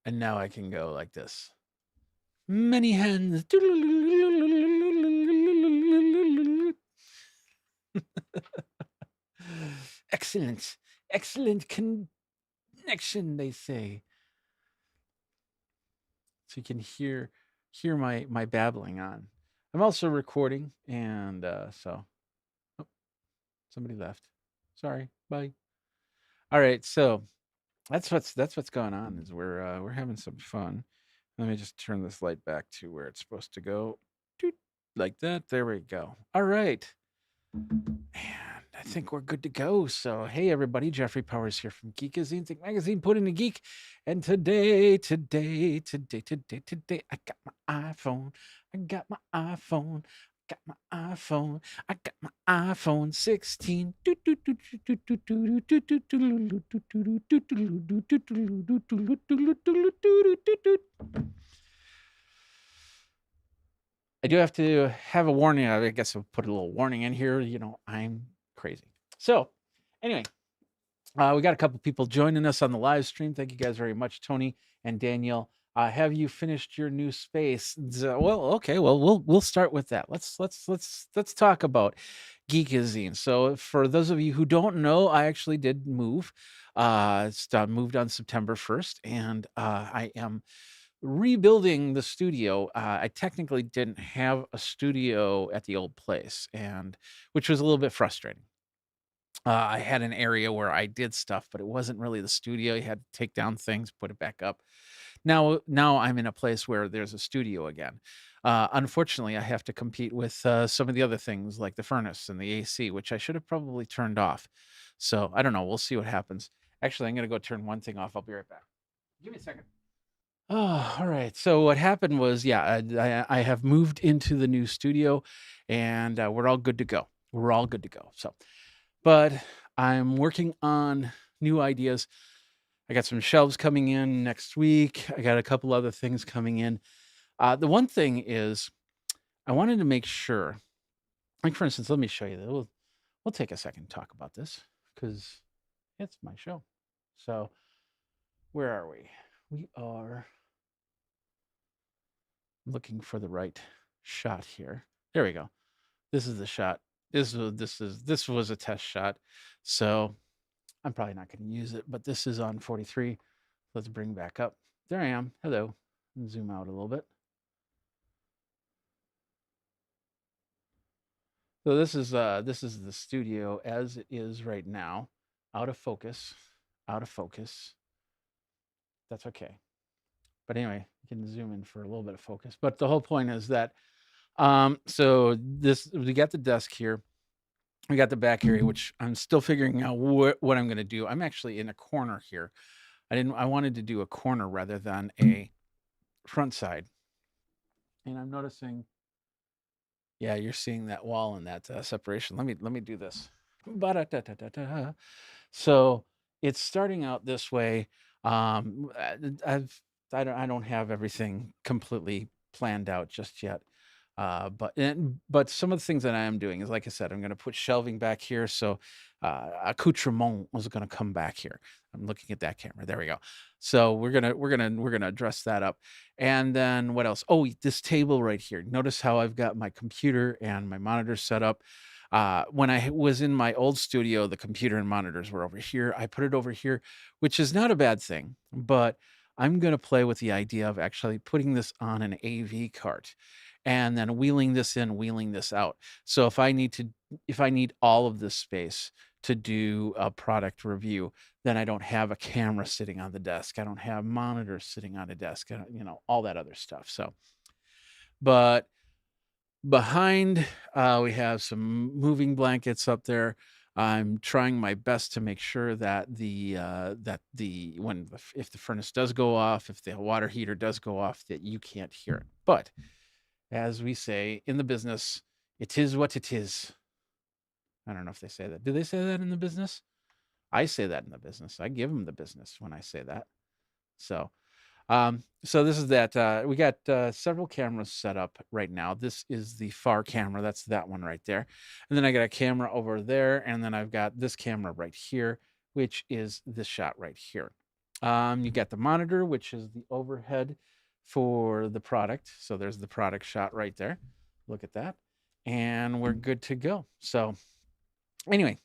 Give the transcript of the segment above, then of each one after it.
And now I can go like this. Many hands. Excellent. Excellent connection, they say. So you can hear my babbling on. I'm also recording, and so oh, somebody left. Sorry. Bye. All right, so that's what's going on is we're having some fun. Let me just turn this light back to where it's supposed to go. Doot, like that. There we go. All right. And I think we're good to go. So, hey, everybody, Jeffrey Powers here from Geekazine, Think Magazine, Put in a Geek. And today, I got my iPhone. I got my iPhone. Got my iPhone. I got my iPhone 16. I do have to have a warning. I guess I'll put a little warning in here. I'm crazy. So, anyway, we got a couple people joining us on the live stream. Thank you guys very much, Tony and Danielle. Have you finished your new space? Well, okay. Well, we'll start with that. Let's talk about Geekazine. So, for those of you who don't know, I actually did move. Moved on September 1st, and I am rebuilding the studio. I technically didn't have a studio at the old place, and which was a little bit frustrating. I had an area where I did stuff, but it wasn't really the studio. You had to take down things, put it back up. Now I'm in a place where there's a studio again. Unfortunately, I have to compete with some of the other things like the furnace and the AC, which I should have probably turned off. So I don't know. We'll see what happens. Actually, I'm going to go turn one thing off. I'll be right back. Give me a second. Oh, all right. So what happened was, yeah, I have moved into the new studio, and we're all good to go. We're all good to go. So, but I'm working on new ideas. I got some shelves coming in next week. I got a couple other things coming in. The one thing is, I wanted to make sure, like for instance, let me show you that. We'll take a second to talk about this because it's my show. So, where are we? We are looking for the right shot here. There we go. This is the shot. This was a test shot. So I'm probably not going to use it, but this is on 43. Let's bring back up. There I am. Hello. Zoom out a little bit. So this is the studio as it is right now. Out of focus. Out of focus. That's okay. But anyway, you can zoom in for a little bit of focus. But the whole point is that so we got the desk here. We got the back area, which I'm still figuring out what I'm going to do. I'm actually in a corner here. I wanted to do a corner rather than a front side. And I'm noticing, yeah, you're seeing that wall and that separation. Let me do this. Ba-da-da-da-da-da. So it's starting out this way. I don't have everything completely planned out just yet. But some of the things that I am doing is, like I said, I'm going to put shelving back here. So accoutrement was going to come back here. I'm looking at that camera. There we go. So we're gonna address that up. And then what else? Oh, this table right here. Notice how I've got my computer and my monitor set up. When I was in my old studio, the computer and monitors were over here. I put it over here, which is not a bad thing, but I'm going to play with the idea of actually putting this on an AV cart and then wheeling this in, wheeling this out. So if I need all of this space to do a product review, then I don't have a camera sitting on the desk. I don't have monitors sitting on a desk, all that other stuff. So, but behind, we have some moving blankets up there. I'm trying my best to make sure that if the furnace does go off, if the water heater does go off, that you can't hear it. But as we say in the business, it is what it is. I don't know if they say that. Do they say that in the business? I say that in the business. I give them the business when I say that. So this is that. We got several cameras set up right now. This is the far camera. That's that one right there. And then I got a camera over there. And then I've got this camera right here, which is this shot right here. You got the monitor, which is the overhead for the product. So there's the product shot right there. Look at that. And we're good to go. So anyway,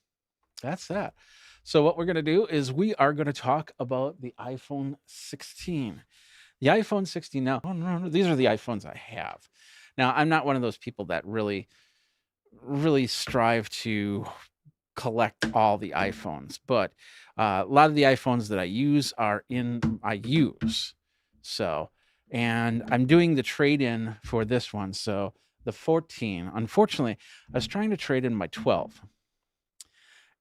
that's that. So what we're going to do is we are going to talk about the iPhone 16. The iPhone 16 now, oh, no, these are the iPhones I have. Now, I'm not one of those people that really strive to collect all the iPhones, but a lot of the iPhones that I use I use. So, and I'm doing the trade-in for this one. So the 14, unfortunately, I was trying to trade in my 12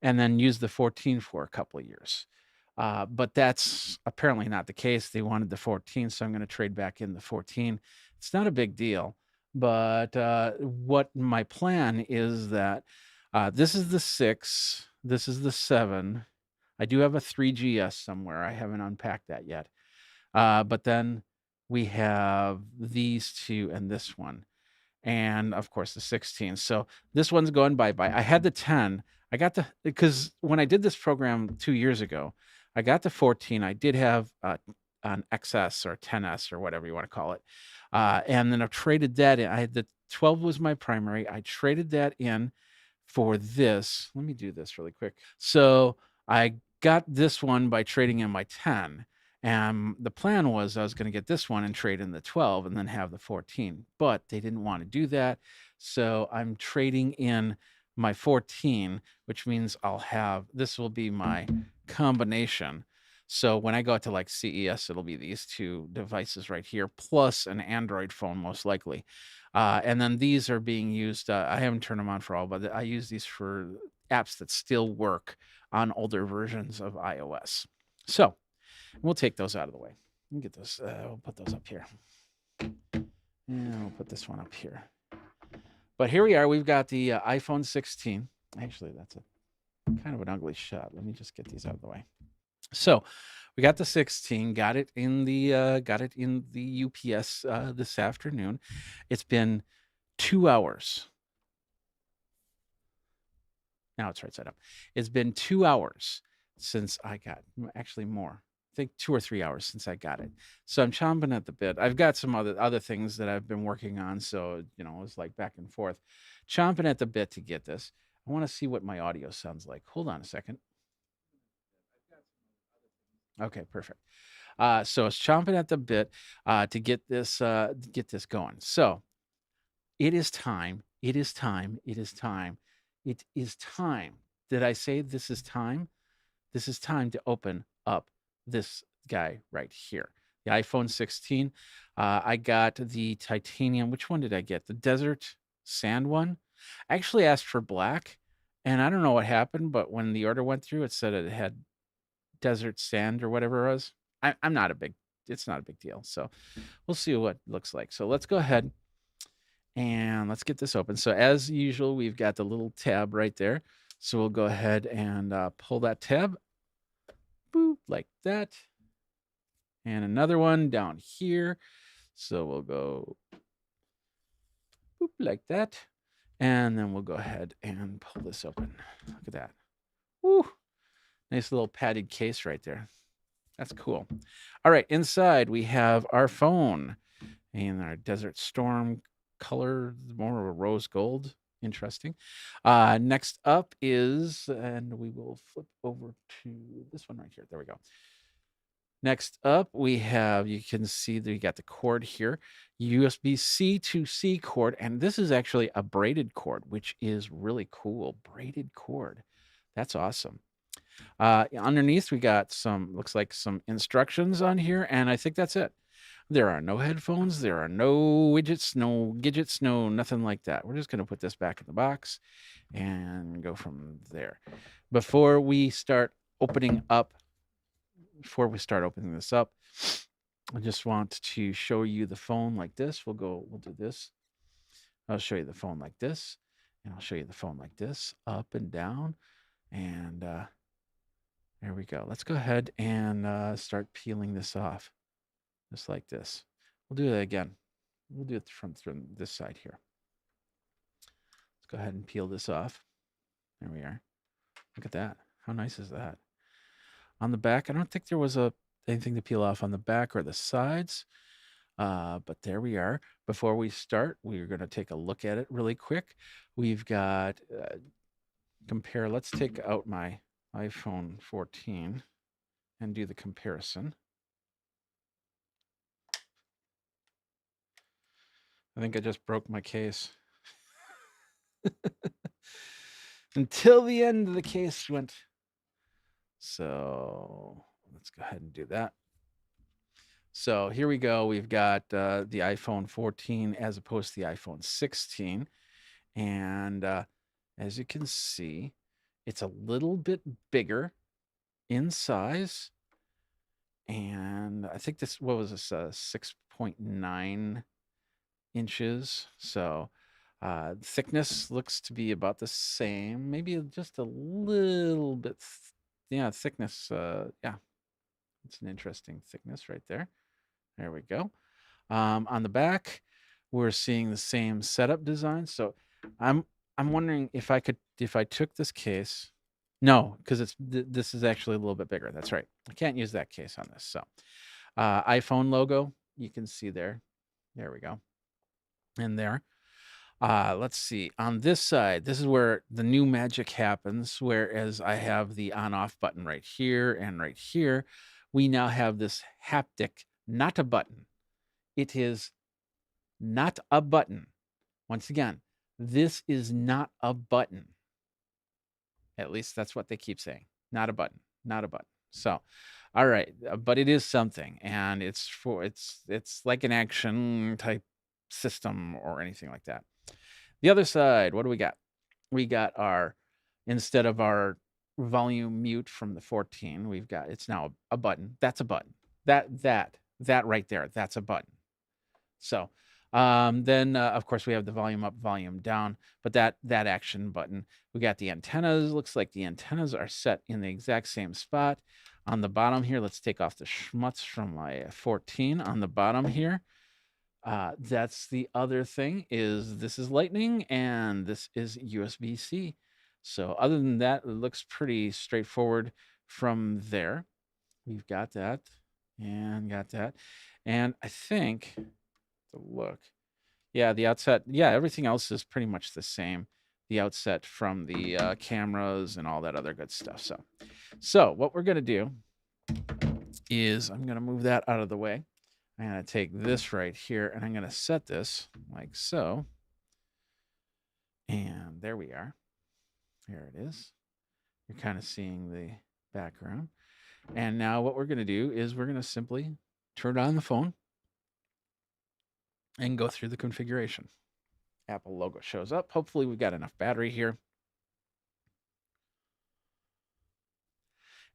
and then use the 14 for a couple of years. But that's apparently not the case. They wanted the 14, so I'm going to trade back in the 14. It's not a big deal, but what my plan is that this is the 6, this is the 7. I do have a 3GS somewhere. I haven't unpacked that yet. But then we have these two and this one. And of course the 16. So this one's going bye-bye. I had the 10. Because when I did this program 2 years ago, I got the 14. I did have an XS or 10S or whatever you want to call it. And then I've traded that in. I had the 12 was my primary. I traded that in for this. Let me do this really quick. So I got this one by trading in my 10. And the plan was I was going to get this one and trade in the 12 and then have the 14. But they didn't want to do that. So I'm trading in my 14, which means this will be my combination. So when I go to like CES, it'll be these two devices right here, plus an Android phone, most likely. And then these are being used. I haven't turned them on for all, but I use these for apps that still work on older versions of iOS. So we'll take those out of the way. We'll get those. We'll put those up here. And we'll put this one up here. But here we are. We've got the iPhone 16. Actually, that's a kind of an ugly shot. Let me just get these out of the way. So we got the 16. Got it in the UPS this afternoon. It's been 2 hours. Now it's right side up. It's been 2 hours since I got, actually more. I think 2 or 3 hours since I got it. So I'm chomping at the bit. I've got some other things that I've been working on. So, it's like back and forth. Chomping at the bit to get this. I want to see what my audio sounds like. Hold on a second. Okay, perfect. So it's chomping at the bit to get this going. So it is time. It is time. It is time. It is time. Did I say this is time? This is time to open up this guy right here. The iPhone 16. I got the titanium. Which one did I get? The desert sand one. I actually asked for black, and I don't know what happened, but when the order went through, it said it had desert sand or whatever it was. It's not a big deal. So we'll see what it looks like. So let's go ahead and let's get this open. So as usual, we've got the little tab right there. So we'll go ahead and pull that tab. Boop, like that. And another one down here. So we'll go boop, like that. And then we'll go ahead and pull this open. Look at that. Woo! Nice little padded case right there. That's cool. All right, inside we have our phone and our Desert Storm color, more of a rose gold. Interesting. Next up is, and we will flip over to this one right here. There we go. Next up, we have, you can see that you got the cord here, USB-C to C cord, and this is actually a braided cord, which is really cool. Braided cord. That's awesome. Underneath, we got looks like some instructions on here, and I think that's it. There are no headphones. There are no widgets, no gadgets, no nothing like that. We're just going to put this back in the box and go from there. Before we start opening this up, I just want to show you the phone like this. We'll do this. I'll show you the phone like this, and I'll show you the phone like this, up and down, and there we go. Let's go ahead and start peeling this off, just like this. We'll do that again. We'll do it from this side here. Let's go ahead and peel this off. There we are. Look at that. How nice is that? On the back, I don't think there was a anything to peel off on the back or the sides. But there we are. Before we start, we're going to take a look at it really quick. We've got compare. Let's take out my iPhone 14 and do the comparison. I think I just broke my case. Until the end of the case went. So let's go ahead and do that. So here we go. We've got the iPhone 14 as opposed to the iPhone 16. And as you can see, it's a little bit bigger in size. And I think this, what was this, 6.9 inches. So thickness looks to be about the same, maybe just a little bit. Yeah, thickness. Yeah, it's an interesting thickness right there. There we go. On the back, we're seeing the same setup design. So I'm wondering if I took this case. No, because this is actually a little bit bigger. That's right. I can't use that case on this. So iPhone logo, you can see there. There we go. And there. Let's see. On this side, this is where the new magic happens. Whereas I have the on-off button right here and right here, we now have this haptic, not a button. It is not a button. Once again, this is not a button. At least that's what they keep saying. Not a button. Not a button. So, all right, but it is something, and it's like an action type system or anything like that. The other side, what do we got? We got our, instead of our volume mute from the 14, we've got, it's now a button. That's a button. That right there, that's a button. So then, of course, we have the volume up, volume down, but that action button. We got the antennas. Looks like the antennas are set in the exact same spot. On the bottom here, let's take off the schmutz from my 14 on the bottom here. That's the other thing, is this is Lightning and this is USB-C. So other than that, it looks pretty straightforward from there. We've got that and got that. And I think, to look, yeah, the outset, yeah, everything else is pretty much the same. The outset from the cameras and all that other good stuff. So what we're going to do is I'm going to move that out of the way. I'm going to take this right here and I'm going to set this like so. And there we are. Here it is. You're kind of seeing the background. And now what we're going to do is we're going to simply turn on the phone and go through the configuration. Apple logo shows up. Hopefully we've got enough battery here.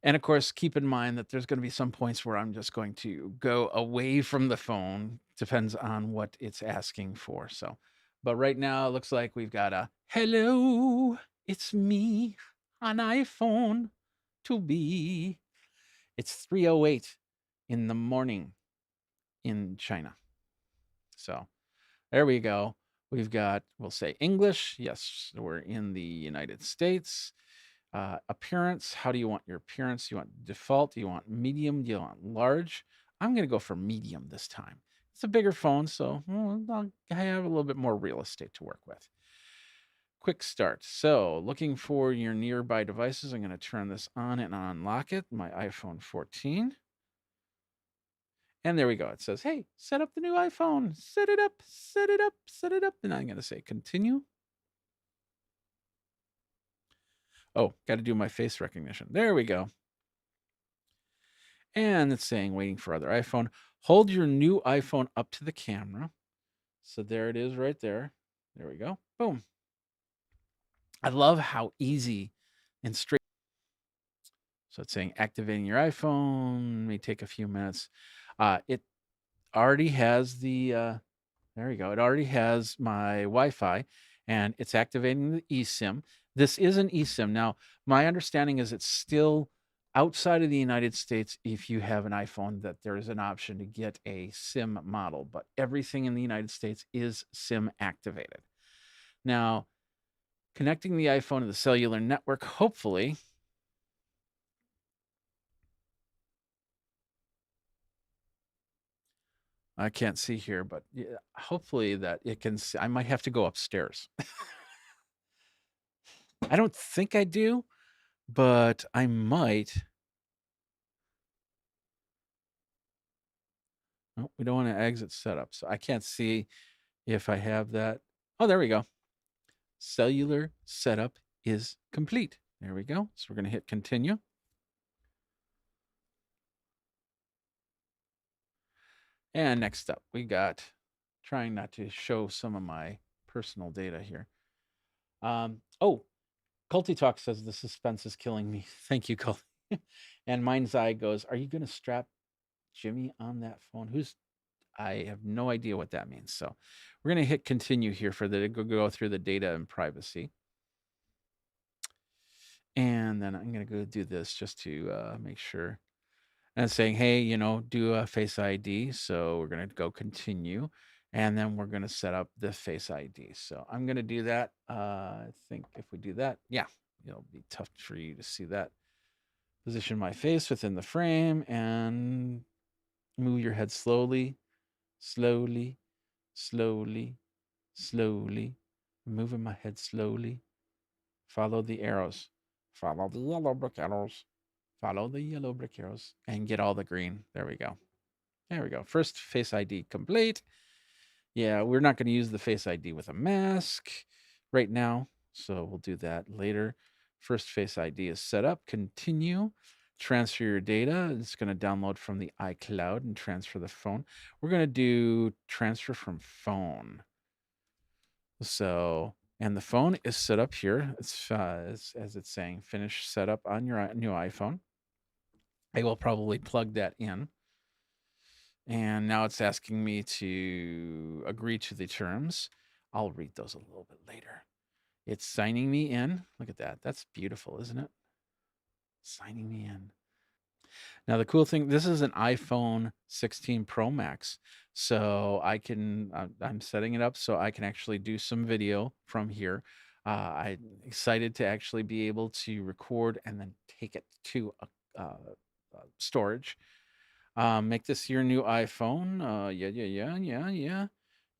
And of course, keep in mind that there's going to be some points where I'm just going to go away from the phone. Depends on what it's asking for. So, but right now it looks like we've got a hello, it's me on iPhone to be. It's 3:08 in the morning in China. So there we go. We've got, we'll say English. Yes, we're in the United States. Appearance, how do you want your appearance? You want default? Do you want medium? Do you want large? I'm going to go for medium this time. It's a bigger phone, so I have a little bit more real estate to work with. Quick start. So looking for your nearby devices. I'm going to turn this on and unlock it. My iPhone 14. And there we go. It says, hey, set up the new iPhone. Set it up, set it up, set it up. And I'm going to say continue. Oh, got to do my face recognition. There we go. And it's saying waiting for other iPhone. Hold your new iPhone up to the camera. So there it is right there. There we go. Boom. I love how easy and straight. So it's saying activating your iPhone may take a few minutes. It already has the, there we go. It already has my Wi-Fi and it's activating the eSIM. This is an eSIM. Now, my understanding is it's still outside of the United States, if you have an iPhone, that there is an option to get a SIM model, but everything in the United States is SIM activated. Now, connecting the iPhone to the cellular network, hopefully, I can't see here, but yeah, hopefully that it can see. I might have to go upstairs. I don't think I do, but I might. Oh, we don't want to exit setup, so I can't see if I have that. Oh, there we go. Cellular setup is complete. There we go. So we're going to hit continue. And next up, we got trying not to show some of my personal data here. Oh, Culty Talk says the suspense is killing me. Thank you, Culty. And Mind's Eye goes, are you going to strap Jimmy on that phone? I have no idea what that means. So we're going to hit continue here for the go through the data and privacy. And then I'm going to go do this just to make sure. And it's saying, hey, do a Face ID. So we're going to go continue. And then we're going to set up the Face ID. So I'm going to do that. I think if we do that, yeah, it'll be tough for you to see that. Position my face within the frame and move your head slowly, slowly, slowly, slowly. Moving my head slowly. Follow the arrows. Follow the yellow brick arrows. Follow the yellow brick arrows and get all the green. There we go. There we go. First Face ID complete. Yeah, we're not going to use the Face ID with a mask right now, so we'll do that later. First Face ID is set up. Continue. Transfer your data. It's going to download from the iCloud and transfer the phone. We're going to do transfer from phone. So, and the phone is set up here. It's as it's saying, finish setup on your new iPhone. I will probably plug that in. And now it's asking me to agree to the terms. I'll read those a little bit later. It's signing me in. Look at that. That's beautiful, isn't it? Signing me in. Now the cool thing, this is an iPhone 16 Pro Max. So I'm setting it up so I can actually do some video from here. I'm excited to actually be able to record and then take it to storage. Make this your new iPhone. Yeah.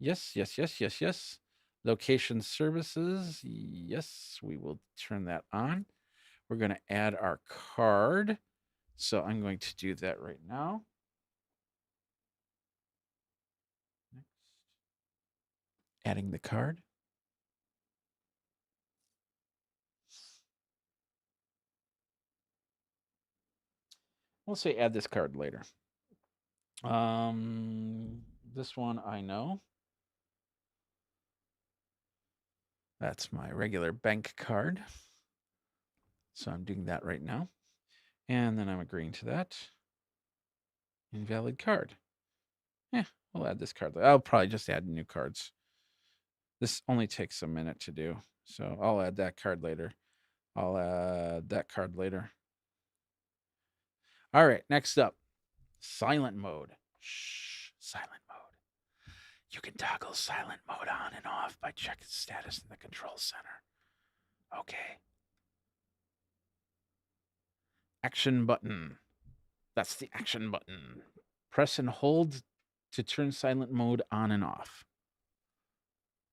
Yes. Location services. Yes, we will turn that on. We're going to add our card. So I'm going to do that right now. Next. Adding the card. We'll say add this card later. This one I know. That's my regular bank card. So I'm doing that right now. And then I'm agreeing to that. Invalid card. Yeah, we'll add this card. I'll probably just add new cards. This only takes a minute to do. So I'll add that card later. I'll add that card later. All right, next up, silent mode. Shh, silent mode. You can toggle silent mode on and off by checking status in the control center. Okay. Action button. That's the action button. Press and hold to turn silent mode on and off.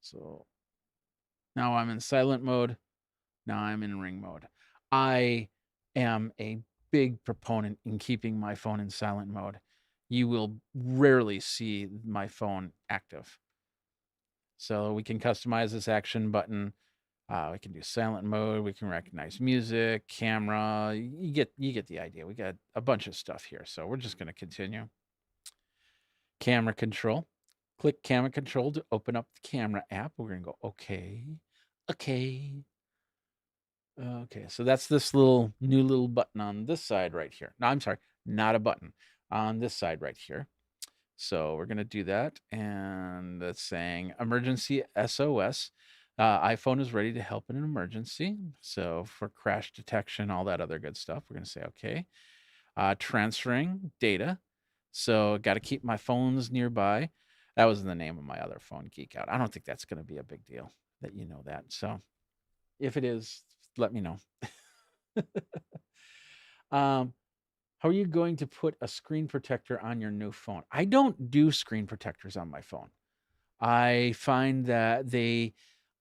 So now I'm in silent mode. Now I'm in ring mode. I am a big proponent in keeping my phone in silent mode. You will rarely see my phone active. So we can customize this action button. We can do silent mode. We can recognize music, camera. You get the idea. We got a bunch of stuff here. So we're just going to continue. Camera control. Click camera control to open up the camera app. We're going to go okay. Okay, so that's this new little button on this side right here. No, I'm sorry, not a button on this side right here. So we're going to do that. And that's saying emergency SOS. iPhone is ready to help in an emergency. So for crash detection, all that other good stuff, we're going to say okay. Transferring data. So got to keep my phones nearby. That was the name of my other phone, Geek Out. I don't think that's going to be a big deal that you know that. So if it is, let me know. How are you going to put a screen protector on your new phone? I don't do screen protectors on my phone. I find that they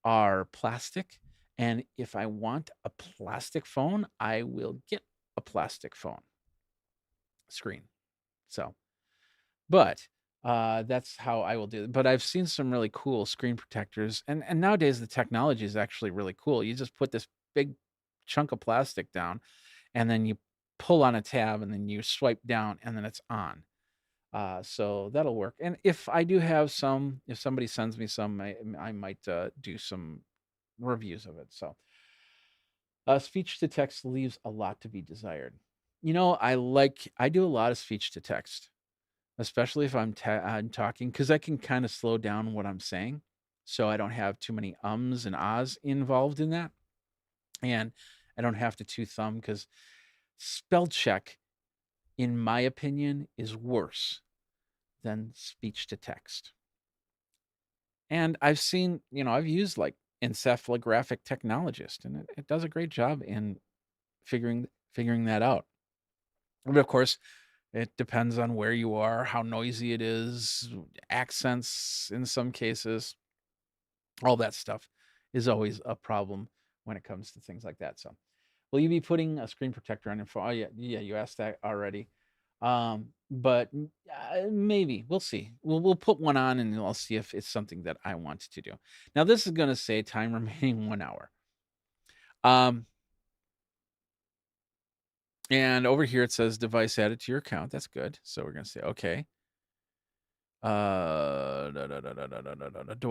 are plastic, and if I want a plastic phone, I will get a plastic phone screen. So, but that's how I will do it. But I've seen some really cool screen protectors, and nowadays the technology is actually really cool. You just put this big chunk of plastic down, and then you pull on a tab, and then you swipe down, and then it's on. So that'll work. And if I do have some, if somebody sends me some, I might do some reviews of it. So speech to text leaves a lot to be desired. I do a lot of speech to text, especially if I'm talking, because I can kind of slow down what I'm saying, so I don't have too many ums and ahs involved in that, and I don't have to two thumb because spell check, in my opinion, is worse than speech to text. And I've used like encephalographic technologist, and it does a great job in figuring that out. But of course, it depends on where you are, how noisy it is, accents in some cases, all that stuff is always a problem when it comes to things like that. So, will you be putting a screen protector on your phone? Oh, yeah, you asked that already. But maybe we'll see. We'll put one on, and I'll see if it's something that I want to do. Now, this is going to say time remaining 1 hour. And over here it says device added to your account. That's good. So we're going to say okay. Do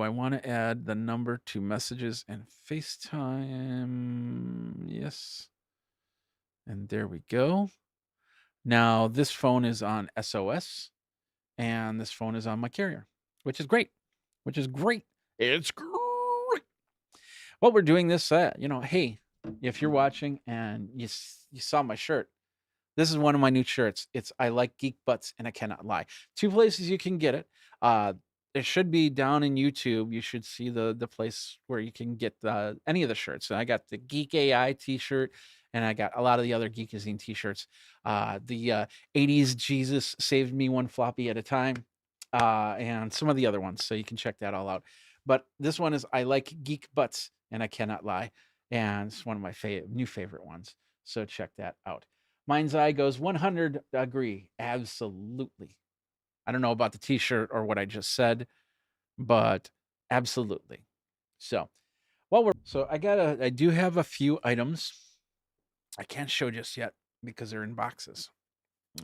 I want to add the number to messages and FaceTime? Yes. And there we go. Now this phone is on SOS, and this phone is on my carrier, which is great. It's great. Well, we're doing this, hey, if you're watching and you saw my shirt, this is one of my new shirts. It's I like geek butts and I cannot lie. Two places you can get it. It should be down in YouTube. You should see the place where you can get any of the shirts. So I got the Geek AI T-shirt, and I got a lot of the other Geekazine T-shirts. The 80s Jesus saved me one floppy at a time, and some of the other ones. So you can check that all out. But this one is I like geek butts and I cannot lie, and it's one of my new favorite ones. So check that out. Mind's Eye goes 100 agree. Absolutely. I don't know about the t-shirt or what I just said, but absolutely. So I do have a few items. I can't show just yet because they're in boxes.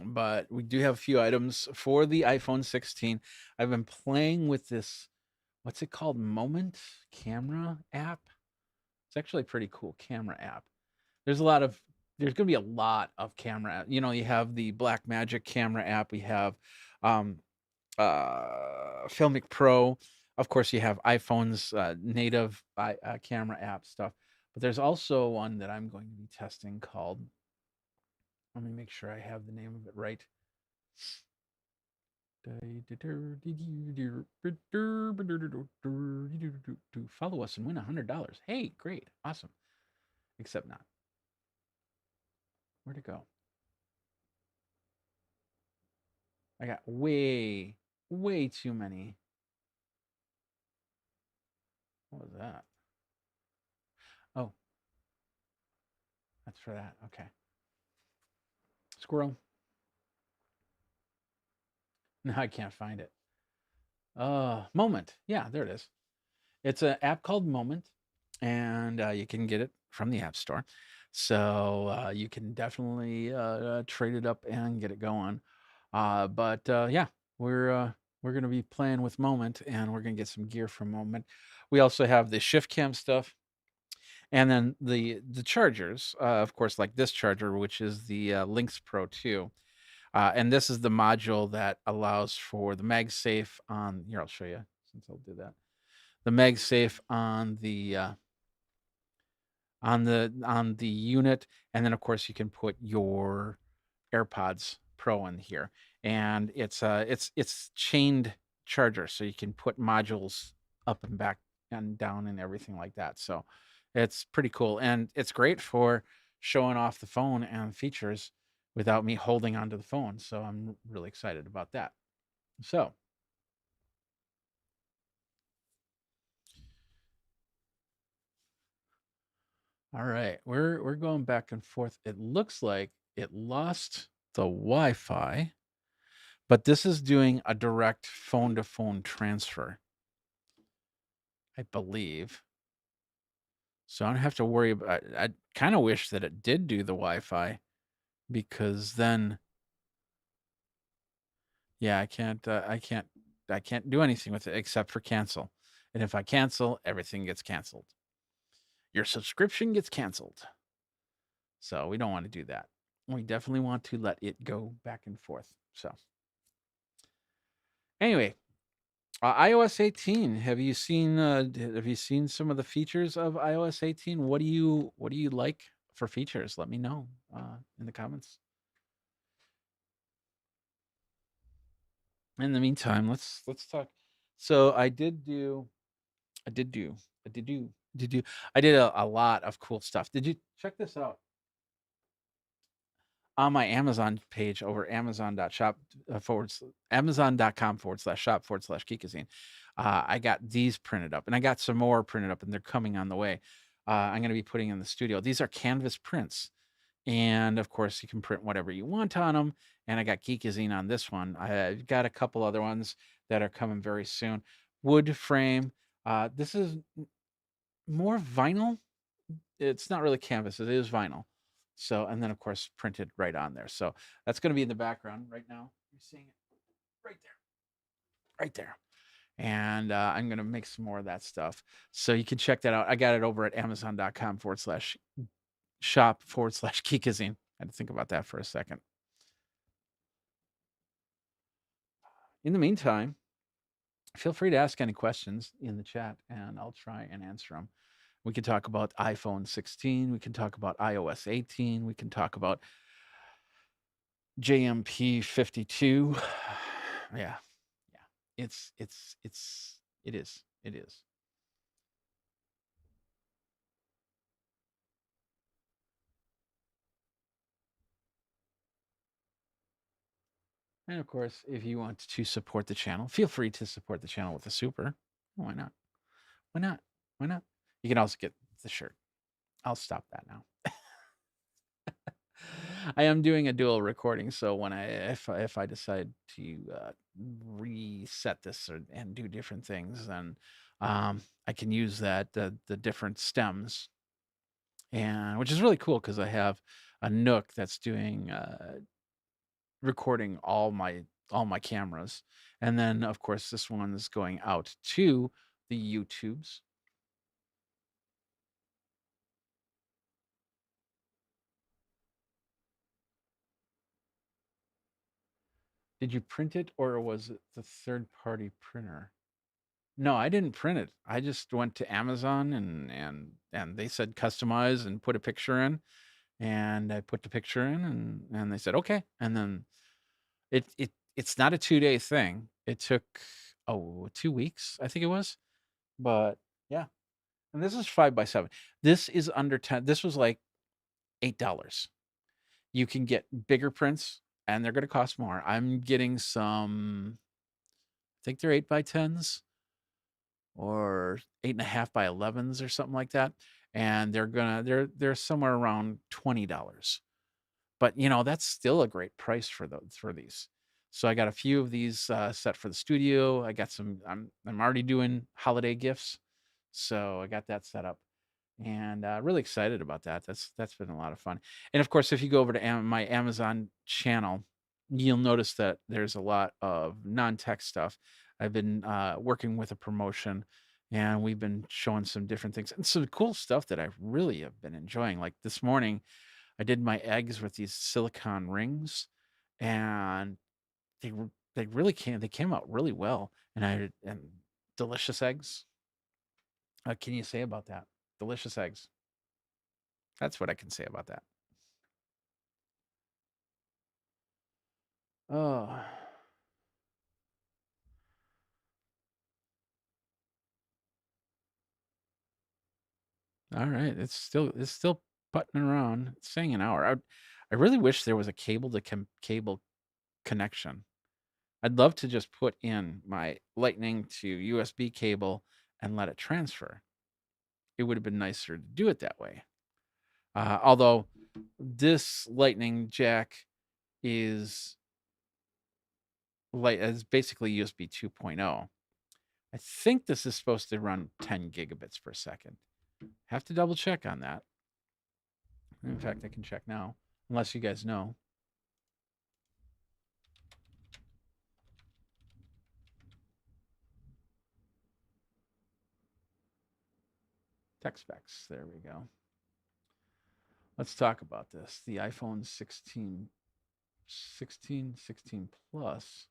But we do have a few items for the iPhone 16. I've been playing with this, what's it called? Moment camera app. It's actually a pretty cool camera app. There's going to be a lot of camera. You have the Blackmagic camera app. We have Filmic Pro. Of course, you have iPhone's native camera app stuff. But there's also one that I'm going to be testing called, let me make sure I have the name of it right. Follow us and win $100. Hey, great. Awesome. Except not. Where'd it go? I got way too many. What was that? Oh, that's for that. Okay. Squirrel. No, I can't find it. Moment. Yeah, there it is. It's an app called Moment, and you can get it from the App Store. So you can definitely trade it up and get it going. But yeah, we're gonna be playing with Moment, and we're gonna get some gear from Moment. We also have the Shift Cam stuff, and then the chargers, of course, like this charger, which is the Lynx Pro 2. And this is the module that allows for the MagSafe on here. I'll show you since I'll do that. The MagSafe on the unit, and then of course you can put your AirPods Pro in here, and it's chained charger, so you can put modules up and back and down and everything like that. So it's pretty cool, and it's great for showing off the phone and features without me holding onto the phone. So I'm really excited about that. So, all right, we're going back and forth. It looks like it lost the Wi-Fi, but this is doing a direct phone to phone transfer, I believe. So I don't have to worry about. I kind of wish that it did do the Wi-Fi, because then, yeah, I can't do anything with it except for cancel. And if I cancel, everything gets canceled. Your subscription gets canceled. So we don't want to do that. We definitely want to let it go back and forth. So anyway, iOS 18. Have you seen some of the features of iOS 18? What do you like for features? Let me know in the comments. In the meantime, let's talk. So I did do I did do did do I did a lot of cool stuff. Did you check this out? On my Amazon page over amazon.shop amazon.com/shop/, Geekazine. I got these printed up, and I got some more printed up, and they're coming on the way. I'm going to be putting in the studio. These are canvas prints, and of course, you can print whatever you want on them. And I got Geekazine on this one. I've got a couple other ones that are coming very soon. Wood frame. This is more vinyl. It's not really canvas. It is vinyl. So, and then of course printed right on there. So that's going to be in the background right now. You're seeing it right there, right there. And I'm going to make some more of that stuff. So you can check that out. I got it over at amazon.com/shop/Geekazine. I had to think about that for a second. In the meantime, feel free to ask any questions in the chat and I'll try and answer them. We can talk about iPhone 16. We can talk about iOS 18. We can talk about JMP 52. Yeah. Yeah. It is. It is. And of course, if you want to support the channel, feel free to support the channel with a super. Why not? Why not? Why not? You can also get the shirt. I'll stop that now. I am doing a dual recording, so when if I decide to reset this and do different things, then I can use the different stems, and which is really cool because I have a Nook that's doing recording all my cameras, and then of course this one is going out to the YouTubes. Did you print it or was it the third party printer? No, I didn't print it. I just went to Amazon and they said customize and put a picture in, and I put the picture in, and they said okay, and then it's not a 2-day thing. It took 2 weeks, I think it was, but yeah. And this is 5x7. This is under 10. This was like $8. You can get bigger prints, and they're going to cost more. I'm getting some. I think they're 8x10s or 8.5x11s or something like that, and they're somewhere around $20. But that's still a great price for these. So I got a few of these set for the studio. I got some. I'm already doing holiday gifts, so I got that set up, and really excited about that. That's been a lot of fun. And of course, if you go over to my Amazon channel, you'll notice that there's a lot of non-tech stuff. I've been working with a promotion, and we've been showing some different things and some cool stuff that I really have been enjoying. Like this morning, I did my eggs with these silicone rings, and they really came out really well, and delicious eggs. What can you say about that? Delicious eggs. That's what I can say about that. Oh, all right. It's still putting around. It's saying an hour. I really wish there was a cable to cable connection. I'd love to just put in my Lightning to USB cable and let it transfer. It would have been nicer to do it that way. Although this Lightning jack is basically USB 2.0. I think this is supposed to run 10 gigabits per second. Have to double check on that. In fact, I can check now, unless you guys know. Tech specs. There we go. Let's talk about this. The iPhone 16 Plus.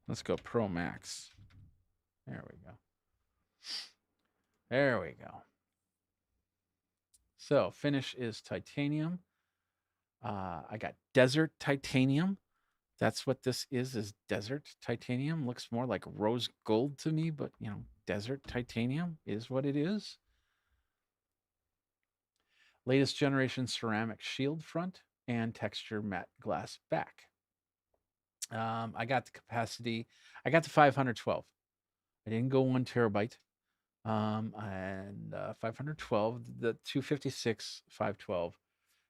Let's go Pro Max. There we go. There we go. So finish is titanium. I got desert titanium. That's what this is desert titanium. Looks more like rose gold to me, but you know, desert titanium is what it is. Latest generation ceramic shield front and texture matte glass back. I got the capacity. I got the 512. I didn't go 1 terabyte. And 512, the 256, 512,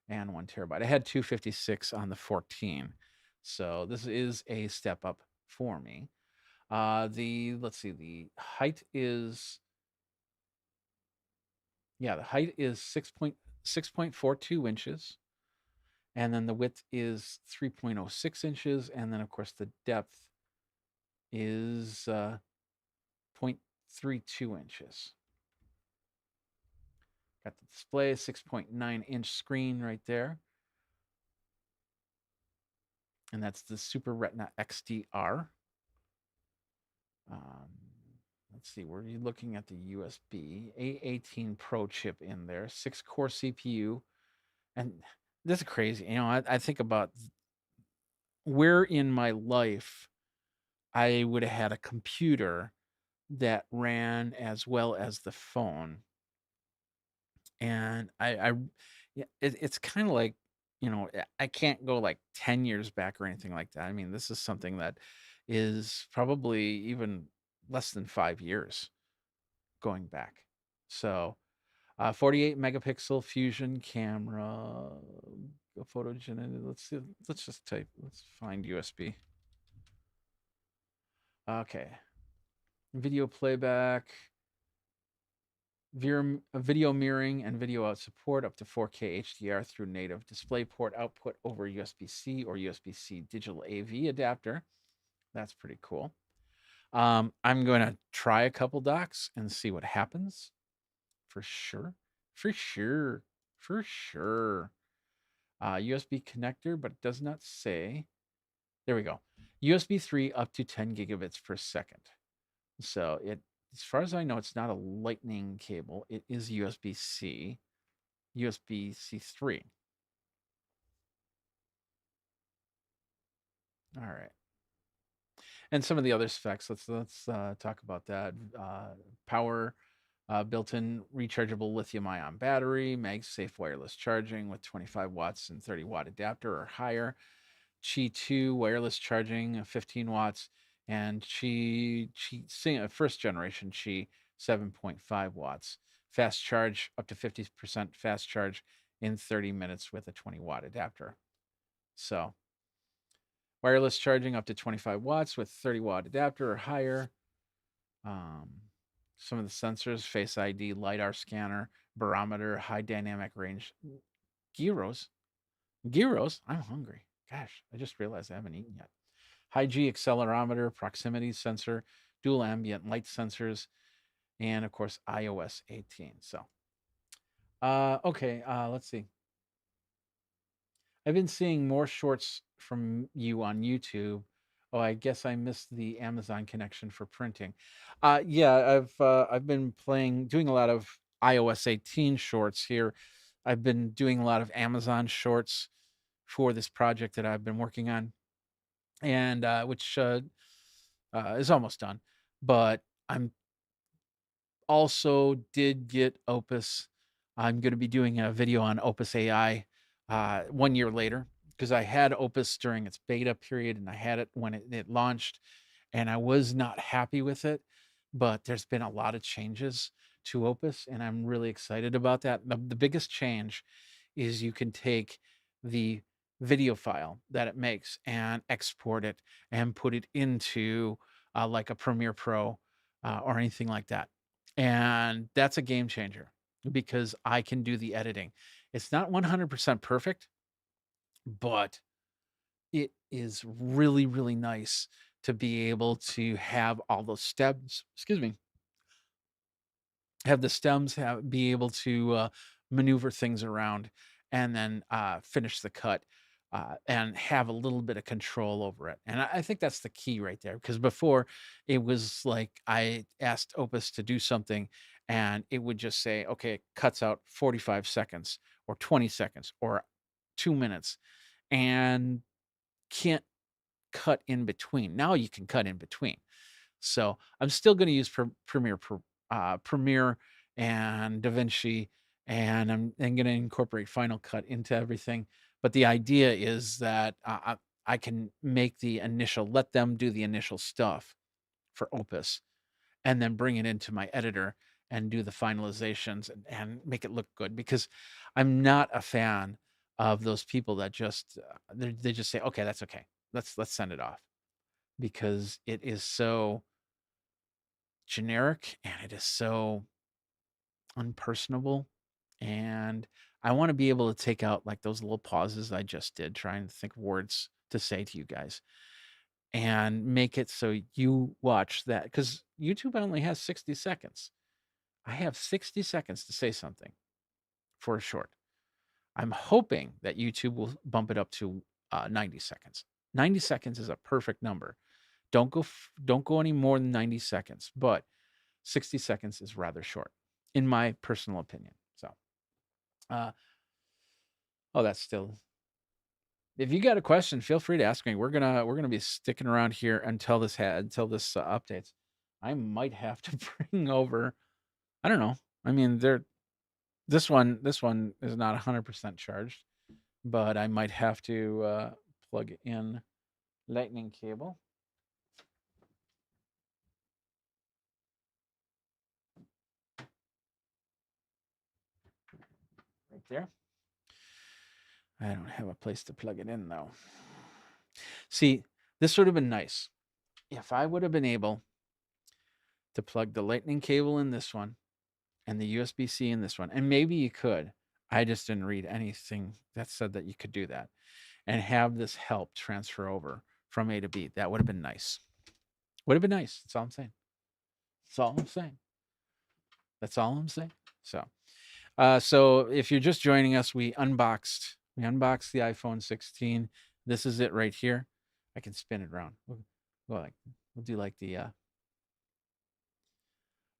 and 1 terabyte. I had 256 on the 14. So this is a step up for me. Let's see, the height is, the height is 6.42 inches. And then the width is 3.06 inches. And then, of course, the depth is 0.32 inches. Got the display, 6.9-inch screen right there. And that's the Super Retina XDR. Let's see, where are you looking at the USB? A18 Pro chip in there, 6-core CPU. And this is crazy. You know, I think about where in my life I would have had a computer that ran as well as the phone. And it's kind of like, you know, I can't go like 10 years back or anything like that. I mean, this is something that is probably even less than 5 years going back. So, 48 megapixel fusion camera, photogenic. Let's see. Let's just type. Let's find USB. Okay. Video playback, video mirroring, and video out support up to 4K HDR through native DisplayPort output over USB-C or USB-C digital AV adapter. That's pretty cool. I'm going to try a couple docks and see what happens. For sure. For sure. For sure. USB connector, but it does not say. There we go. USB 3 up to 10 gigabits per second. So as far as I know, it's not a lightning cable. It is USB-C, USB-C 3. All right. And some of the other specs, let's talk about that. Power, built-in rechargeable lithium-ion battery, MagSafe wireless charging with 25 watts and 30-watt adapter or higher. Qi 2 wireless charging, 15 watts, and Qi first generation Qi 7.5 watts. Fast charge up to 50% fast charge in 30 minutes with a 20-watt adapter. So wireless charging up to 25 watts with 30-watt adapter or higher. Some of the sensors: Face ID, LiDAR scanner, barometer, high dynamic range. Gyros. I'm hungry. Gosh, I just realized I haven't eaten yet. High G accelerometer, proximity sensor, dual ambient light sensors, and of course iOS 18. So, okay, let's see. I've been seeing more shorts from you on YouTube. Oh, I guess I missed the Amazon connection for printing. Yeah, I've been doing a lot of iOS 18 shorts here. I've been doing a lot of Amazon shorts for this project that I've been working on, and which is almost done. But I'm also did get Opus I'm going to be doing a video on Opus AI 1 year later, because I had Opus during its beta period and I had it when it launched, and I was not happy with it. But there's been a lot of changes to Opus, and I'm really excited about that. The biggest change is you can take the video file that it makes and export it and put it into like a Premiere Pro or anything like that. And that's a game changer because I can do the editing. It's not 100% perfect, but it is really, really nice to be able to have all those stems, excuse me, have the stems be able to maneuver things around and then finish the cut and have a little bit of control over it. And I think that's the key right there, because before it was like I asked Opus to do something and it would just say, okay, it cuts out 45 seconds or 20 seconds or 2 minutes, and can't cut in between. Now you can cut in between. So I'm still going to use Premiere and DaVinci, and I'm going to incorporate Final Cut into everything. But the idea is that I can make let them do the initial stuff for Opus, and then bring it into my editor and do the finalizations and make it look good. Because I'm not a fan of those people that just they just say, okay, that's okay, let's send it off, because it is so generic and it is so unpersonable. And I want to be able to take out like those little pauses I just did trying to think of words to say to you guys, and make it so you watch that, because YouTube only has 60 seconds. I have 60 seconds to say something for a short. I'm hoping that YouTube will bump it up to 90 seconds. 90 seconds is a perfect number. Don't go any more than 90 seconds, but 60 seconds is rather short, in my personal opinion. So, that's still. If you got a question, feel free to ask me. We're gonna be sticking around here until this updates. I might have to bring over. I don't know. I mean, this one is not 100% charged, but I might have to plug in lightning cable right there. I don't have a place to plug it in though. See, this would have been nice if I would have been able to plug the lightning cable in this one and the USB-C in this one. And maybe you could. I just didn't read anything that said that you could do that and have this help transfer over from A to B. That would have been nice. Would have been nice. That's all I'm saying. That's all I'm saying. That's all I'm saying. So if you're just joining us, we unboxed the iPhone 16. This is it right here. I can spin it around. We'll do like the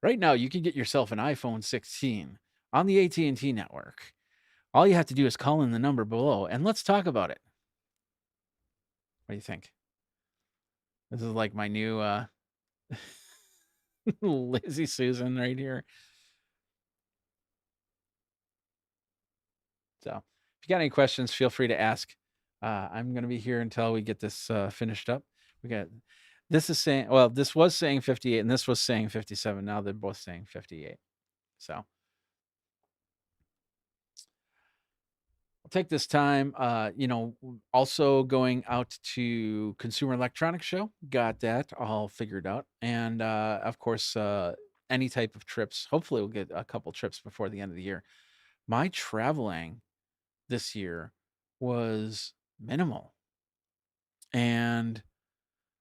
right now. You can get yourself an iPhone 16 on the AT&T network. All you have to do is call in the number below, and let's talk about it. What do you think? This is like my new Lazy Susan right here. So if you got any questions, feel free to ask. I'm going to be here until we get this finished up. This was saying 58 and this was saying 57. Now they're both saying 58. So I'll take this time, also going out to Consumer Electronics Show. Got that all figured out. And of course, any type of trips. Hopefully we'll get a couple trips before the end of the year. My traveling this year was minimal. And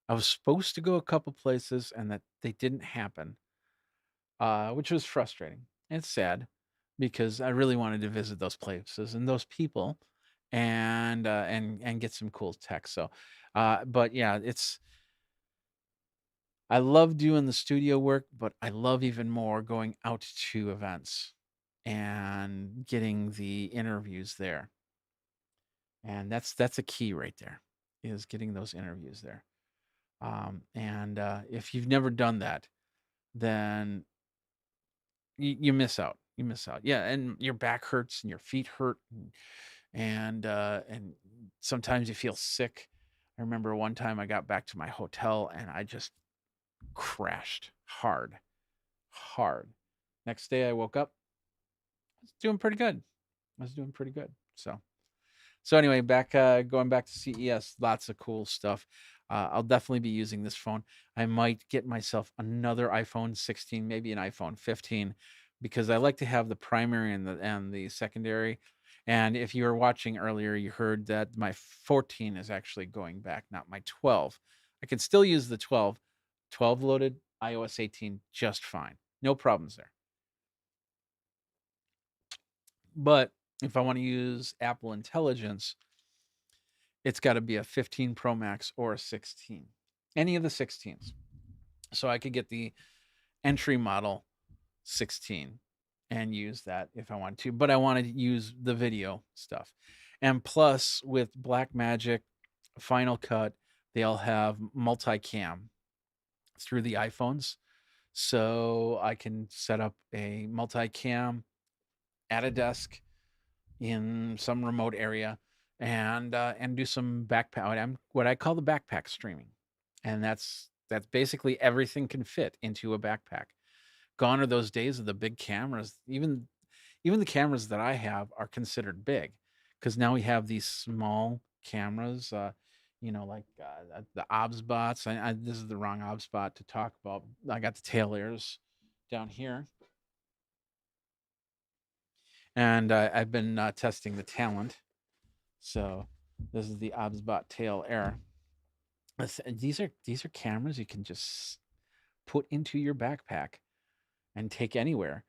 I was supposed to go a couple places and that they didn't happen, which was frustrating. It's sad because I really wanted to visit those places and those people and get some cool tech. So, but yeah, I love doing the studio work, but I love even more going out to events and getting the interviews there. And that's a key right there, is getting those interviews there. And if you've never done that, then you miss out. You miss out. Yeah, and your back hurts and your feet hurt, and sometimes you feel sick. I remember one time I got back to my hotel and I just crashed hard, hard. Next day I woke up, I was doing pretty good. I was doing pretty good. So anyway, back going back to CES, lots of cool stuff. I'll definitely be using this phone. I might get myself another iPhone 16, maybe an iPhone 15, because I like to have the primary and the secondary. And if you were watching earlier, you heard that my 14 is actually going back, not my 12. I can still use the 12. 12 loaded iOS 18 just fine. No problems there. But if I want to use Apple Intelligence, it's got to be a 15 Pro Max or a 16, any of the 16s. So I could get the entry model 16 and use that if I want to, but I want to use the video stuff. And plus, with Blackmagic, Final Cut, they all have multicam through the iPhones. So I can set up a multicam at a desk in some remote area and do some backpack, what I call the backpack streaming, and that's basically everything can fit into a backpack. Gone are those days of the big cameras. Even the cameras that I have are considered big because now we have these small cameras. Like the OBS. This is the wrong OBS to talk about. I got the tail airs down here, and I've been testing the Talent. So this is the OBSBot tail air. These are cameras you can just put into your backpack and take anywhere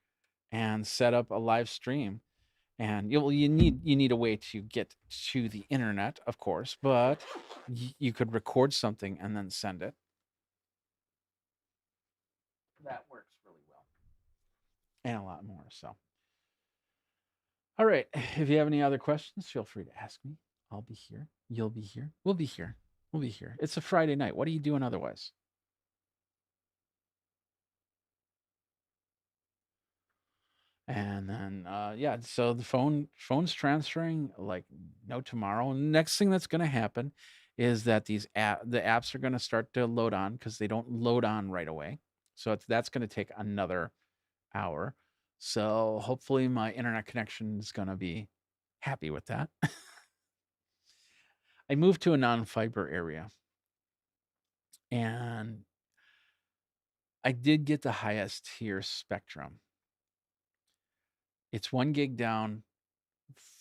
and set up a live stream. And you need a way to get to the internet, of course, but you could record something and then send it. That works really well, and a lot more. So, all right. If you have any other questions, feel free to ask me. I'll be here. You'll be here. We'll be here. We'll be here. It's a Friday night. What are you doing otherwise? And then yeah, so the phone's transferring like no tomorrow. Next thing that's going to happen is that the apps are going to start to load on because they don't load on right away. So that's going to take another hour. So hopefully my internet connection is going to be happy with that. I moved to a non-fiber area, and I did get the highest tier spectrum. It's 1 gig down,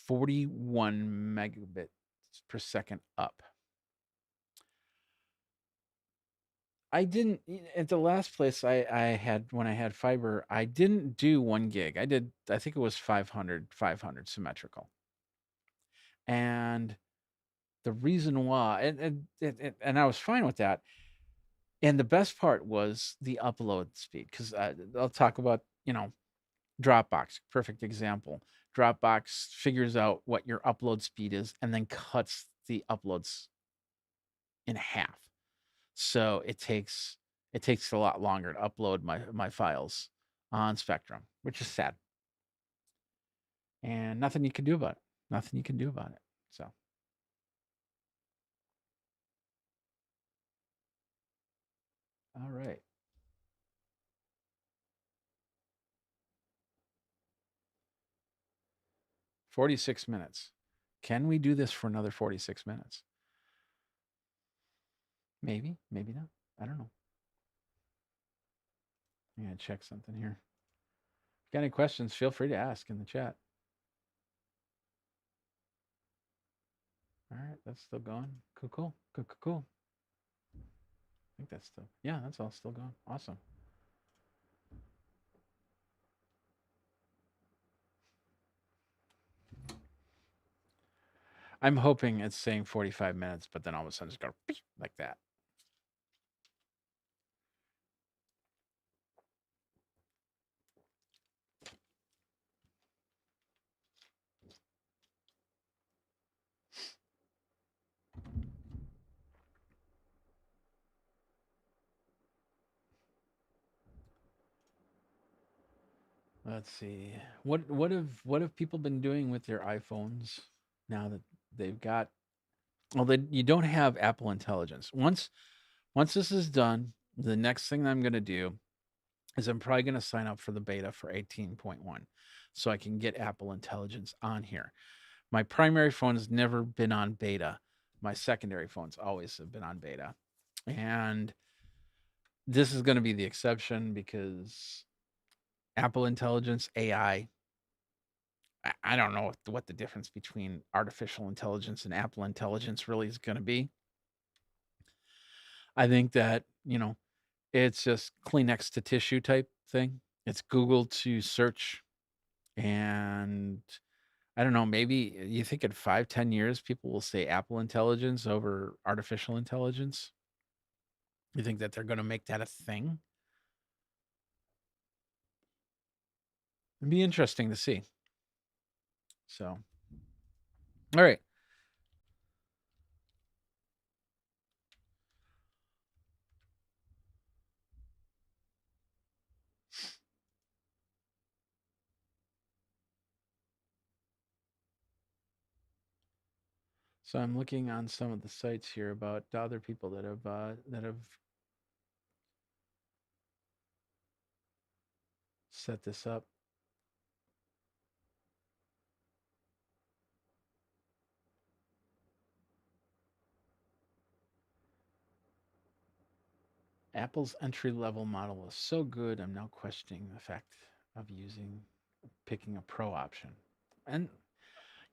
41 megabits per second up. I didn't at the last place I had when I had fiber, I didn't do 1 gig. I think it was 500 symmetrical. And the reason why, and I was fine with that. And the best part was the upload speed because I'll talk about, Dropbox, perfect example. Dropbox figures out what your upload speed is and then cuts the uploads in half. So it takes a lot longer to upload my files on Spectrum, which is sad. And nothing you can do about it. Nothing you can do about it. So all right. 46 minutes. Can we do this for another 46 minutes? Maybe, maybe not. I don't know. I'm gonna check something here. If you got any questions, feel free to ask in the chat. All right, that's still going. Cool, cool, cool, cool, cool. I think that's still, yeah, that's all still going. Awesome. I'm hoping it's saying 45 minutes, but then all of a sudden it's going like that. Let's see. What have people been doing with their iPhones now that they've got? Well, you don't have Apple Intelligence. Once this is done, the next thing I'm going to do is I'm probably going to sign up for the beta for 18.1 so I can get Apple Intelligence on here. My primary phone has never been on beta. My secondary phones always have been on beta. And this is going to be the exception because Apple Intelligence AI, I don't know what the difference between artificial intelligence and Apple Intelligence really is going to be. I think that, it's just Kleenex to tissue type thing. It's Google to search. And I don't know, maybe you think in 5-10 years, people will say Apple Intelligence over artificial intelligence? You think that they're going to make that a thing? It'd be interesting to see. So, all right. So I'm looking on some of the sites here about other people that have set this up. Apple's entry-level model is so good, I'm now questioning the fact of picking a pro option. And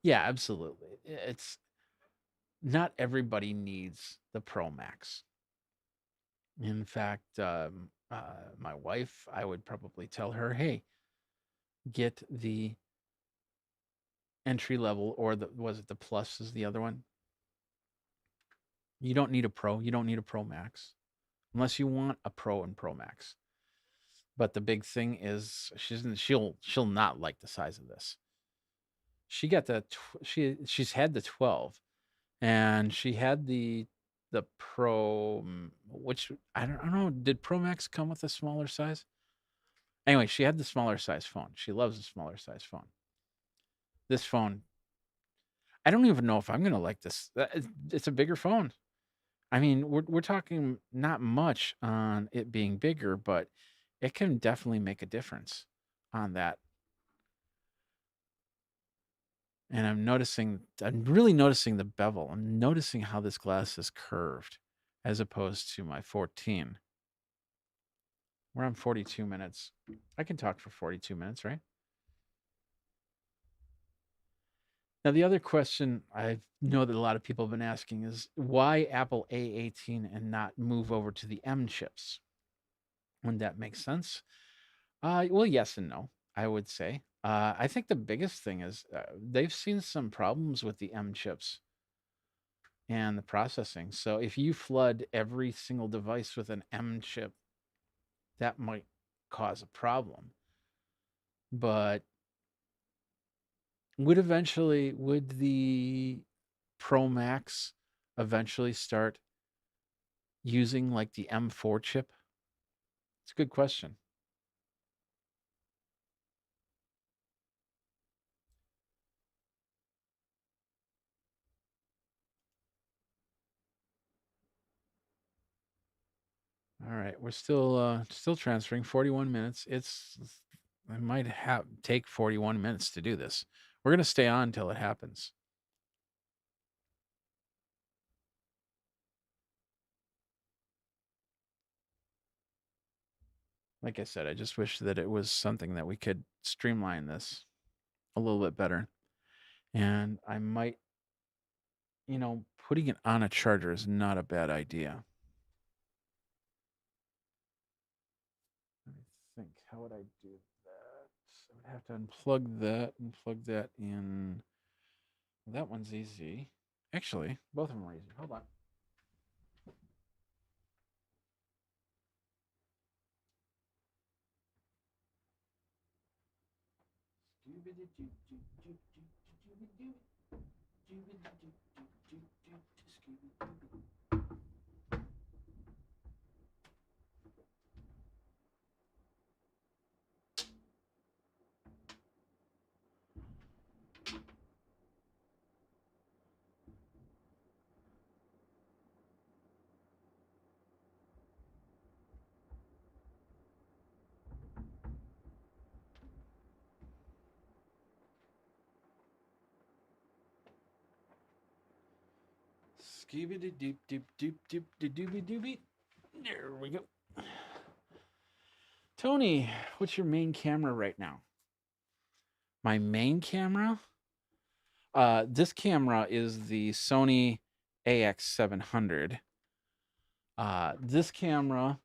yeah, absolutely. It's not everybody needs the Pro Max. In fact, my wife, I would probably tell her, hey, get the entry level, or was it the Plus is the other one? You don't need a Pro. You don't need a Pro Max unless you want a Pro and Pro Max. But the big thing is she'll not like the size of this. She got she's had the 12, and she had the Pro, which I don't know. Did Pro Max come with a smaller size? Anyway, she had the smaller size phone. She loves the smaller size phone. This phone, I don't even know if I'm gonna like this. It's a bigger phone. I mean, we're talking not much on it being bigger, but it can definitely make a difference on that. And I'm really noticing the bevel. I'm noticing how this glass is curved as opposed to my 14. We're on 42 minutes. I can talk for 42 minutes, right? Now, the other question I know that a lot of people have been asking is why Apple A18 and not move over to the M chips? Wouldn't that make sense? Well, yes and no, I would say. I think the biggest thing is they've seen some problems with the M chips and the processing. So if you flood every single device with an M chip, that might cause a problem. But would the Pro Max eventually start using like the M4 chip? It's a good question. All right, we're still transferring 41 minutes. I might have take 41 minutes to do this. We're going to stay on until it happens. Like I said, I just wish that it was something that we could streamline this a little bit better. And I might, putting it on a charger is not a bad idea. Let me think. How would I do that? I would have to unplug that and plug that in. That one's easy. Actually, both of them are easy. Hold on. Skibidi doop doop doop doop doobie doobie. There we go. Tony, what's your main camera right now? My main camera? This camera is the Sony AX700. This camera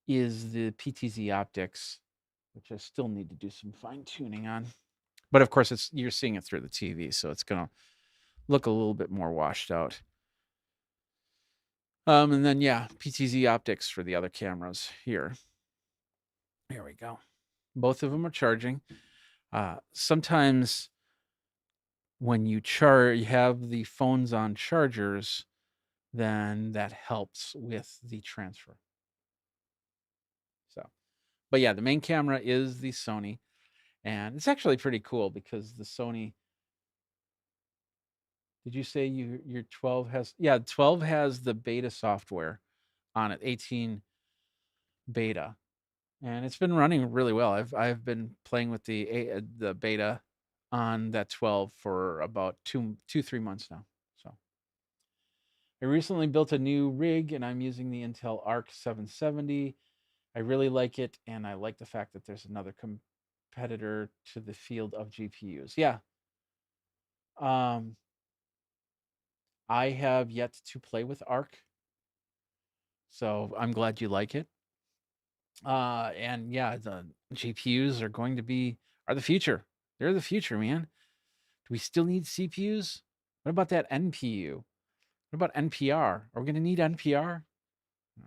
is the PTZ optics, which I still need to do some fine tuning on. But of course, you're seeing it through the TV, so it's gonna look a little bit more washed out. And then yeah, PTZ optics for the other cameras here. Here we go. Both of them are charging. Sometimes when you have the phones on chargers, then that helps with the transfer. So, but yeah, the main camera is the Sony, and it's actually pretty cool because the Sony. Did you say your 12 has? Yeah, 12 has the beta software on it, 18 beta, and it's been running really well. I've been playing with the beta on that 12 for about 3 months now. So I recently built a new rig and I'm using the Intel Arc 770. I really like it, and I like the fact that there's another competitor to the field of GPUs. Yeah. Um, I have yet to play with Arc, so I'm glad you like it. And yeah, the GPUs are the future. They're the future, man. Do we still need CPUs? What about that NPU? What about NPR? Are we going to need NPR? No.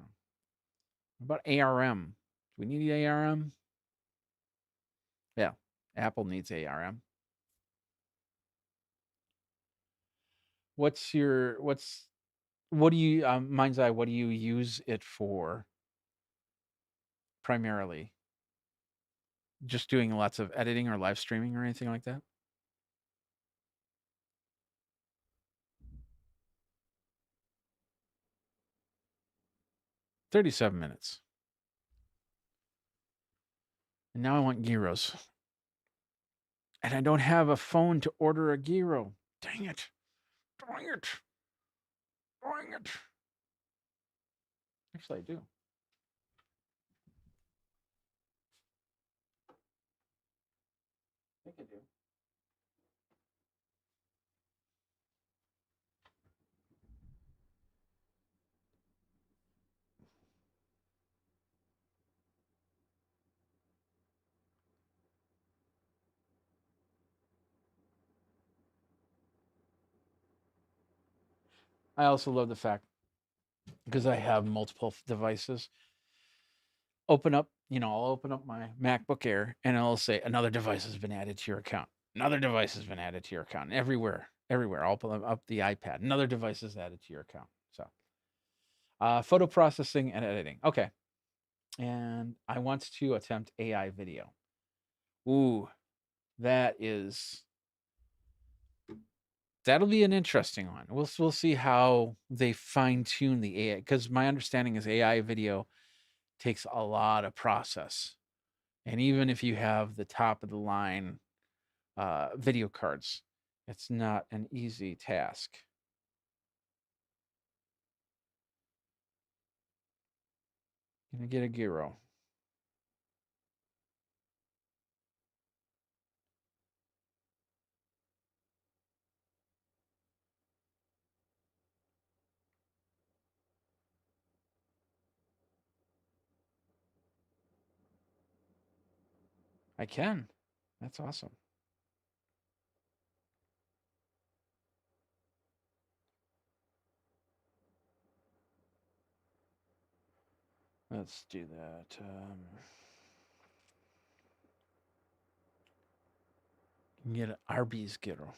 What about ARM? Do we need ARM? Yeah, Apple needs ARM. What do you Mind's Eye, what do you use it for primarily? Just doing lots of editing or live streaming or anything like that? 37 minutes. And now I want gyros. And I don't have a phone to order a gyro. Dang it. Dang it. Dang it. Actually, I do. I think I do. I also love the fact, because I have multiple devices, I'll open up my MacBook Air and it'll say another device has been added to your account. Another device has been added to your account. Everywhere. I'll pull up the iPad. Another device is added to your account. So, photo processing and editing. Okay. And I want to attempt AI video. Ooh, that is that'll be an interesting one. We'll see how they fine tune the AI, because my understanding is AI video takes a lot of process, and even if you have the top of the line video cards, it's not an easy task. Gonna get a gyro. I can. That's awesome. Let's do that. Get an Arby's gyro.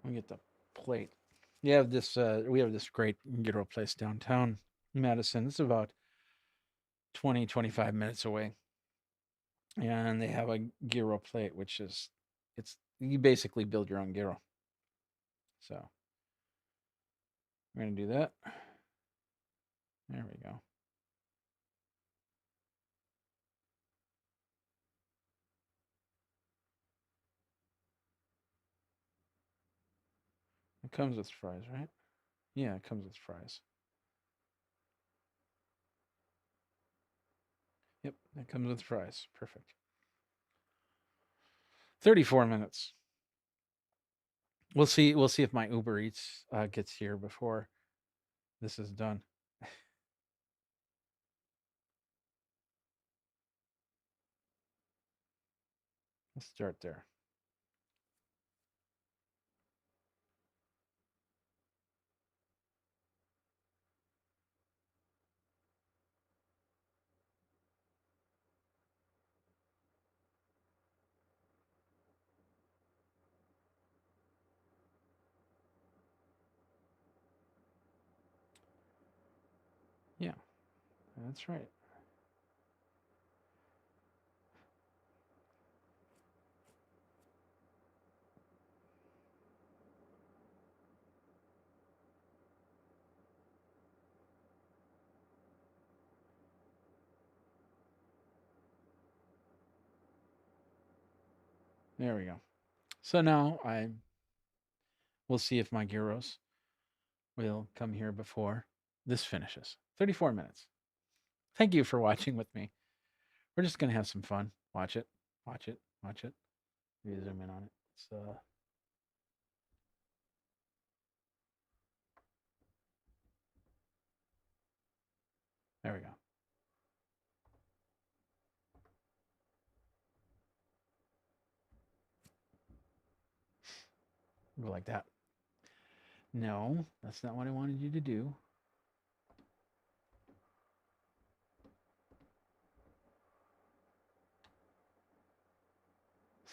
Let me get the plate. We have this great gyro place downtown Madison. It's about 20, 25 minutes away. And they have a gyro plate, which is you basically build your own gyro. So we're gonna do that. There we go. It comes with fries, right? Yeah, it comes with fries. Yep, it comes with fries. Perfect. 34 minutes. We'll see. We'll see if my Uber Eats gets here before this is done. Let's start there. Yeah, that's right. There we go. So now we'll see if my gyros will come here before this finishes. 34 minutes. Thank you for watching with me. We're just gonna have some fun. Watch it. Watch it. Watch it. Maybe zoom in on it. There we go. Go like that. No, that's not what I wanted you to do.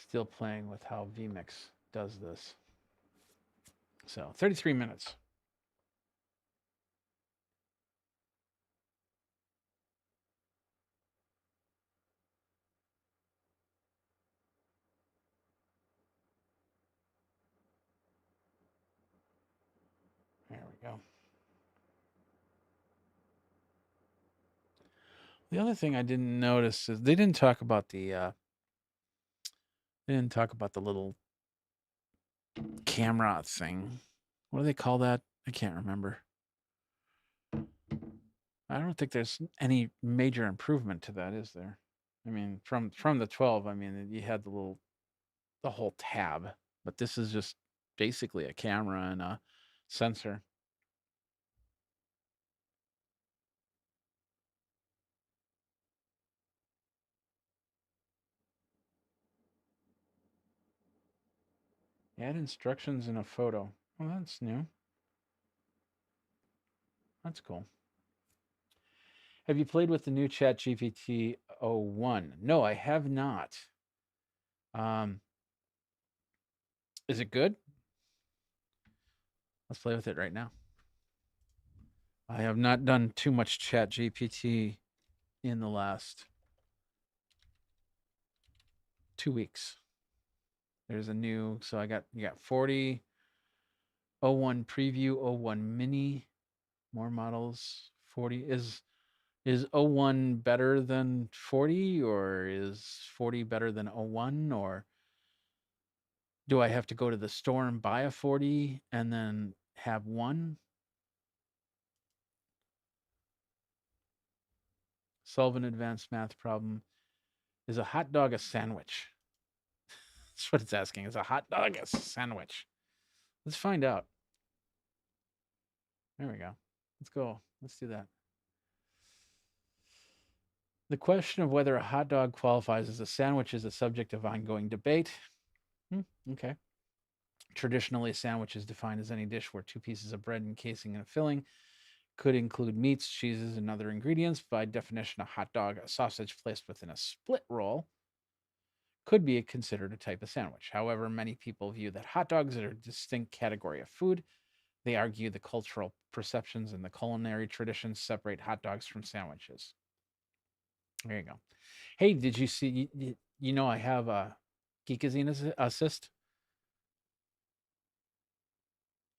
Still playing with how vMix does this. So 33 minutes. There we go. The other thing I didn't notice is they didn't talk about the little camera thing. What do they call that? I can't remember. I don't think there's any major improvement to that, is there? I mean, from the 12, I mean, you had the whole tab, but this is just basically a camera and a sensor. Add instructions in a photo. Well, that's new. That's cool. Have you played with the new Chat GPT 01? No, I have not. Is it good? Let's play with it right now. I have not done too much Chat GPT in the last 2 weeks. There's a new, so you got 40, 01 preview, 01 mini, more models. 40 is 01 better than 40, or is 40 better than 01, or do I have to go to the store and buy a 40 and then have one? Solve an advanced math problem. Is a hot dog a sandwich? That's what it's asking. Is a hot dog a sandwich? Let's find out. There we go. Let's go. Let's do that. The question of whether a hot dog qualifies as a sandwich is a subject of ongoing debate. Okay. Traditionally, a sandwich is defined as any dish where two pieces of bread encasing and a filling could include meats, cheeses, and other ingredients. By definition, a hot dog, a sausage placed within a split roll, could be considered a type of sandwich. However, many people view that hot dogs are a distinct category of food. They argue the cultural perceptions and the culinary traditions separate hot dogs from sandwiches. There you go. Hey, did you see? I have Geekazine Assist.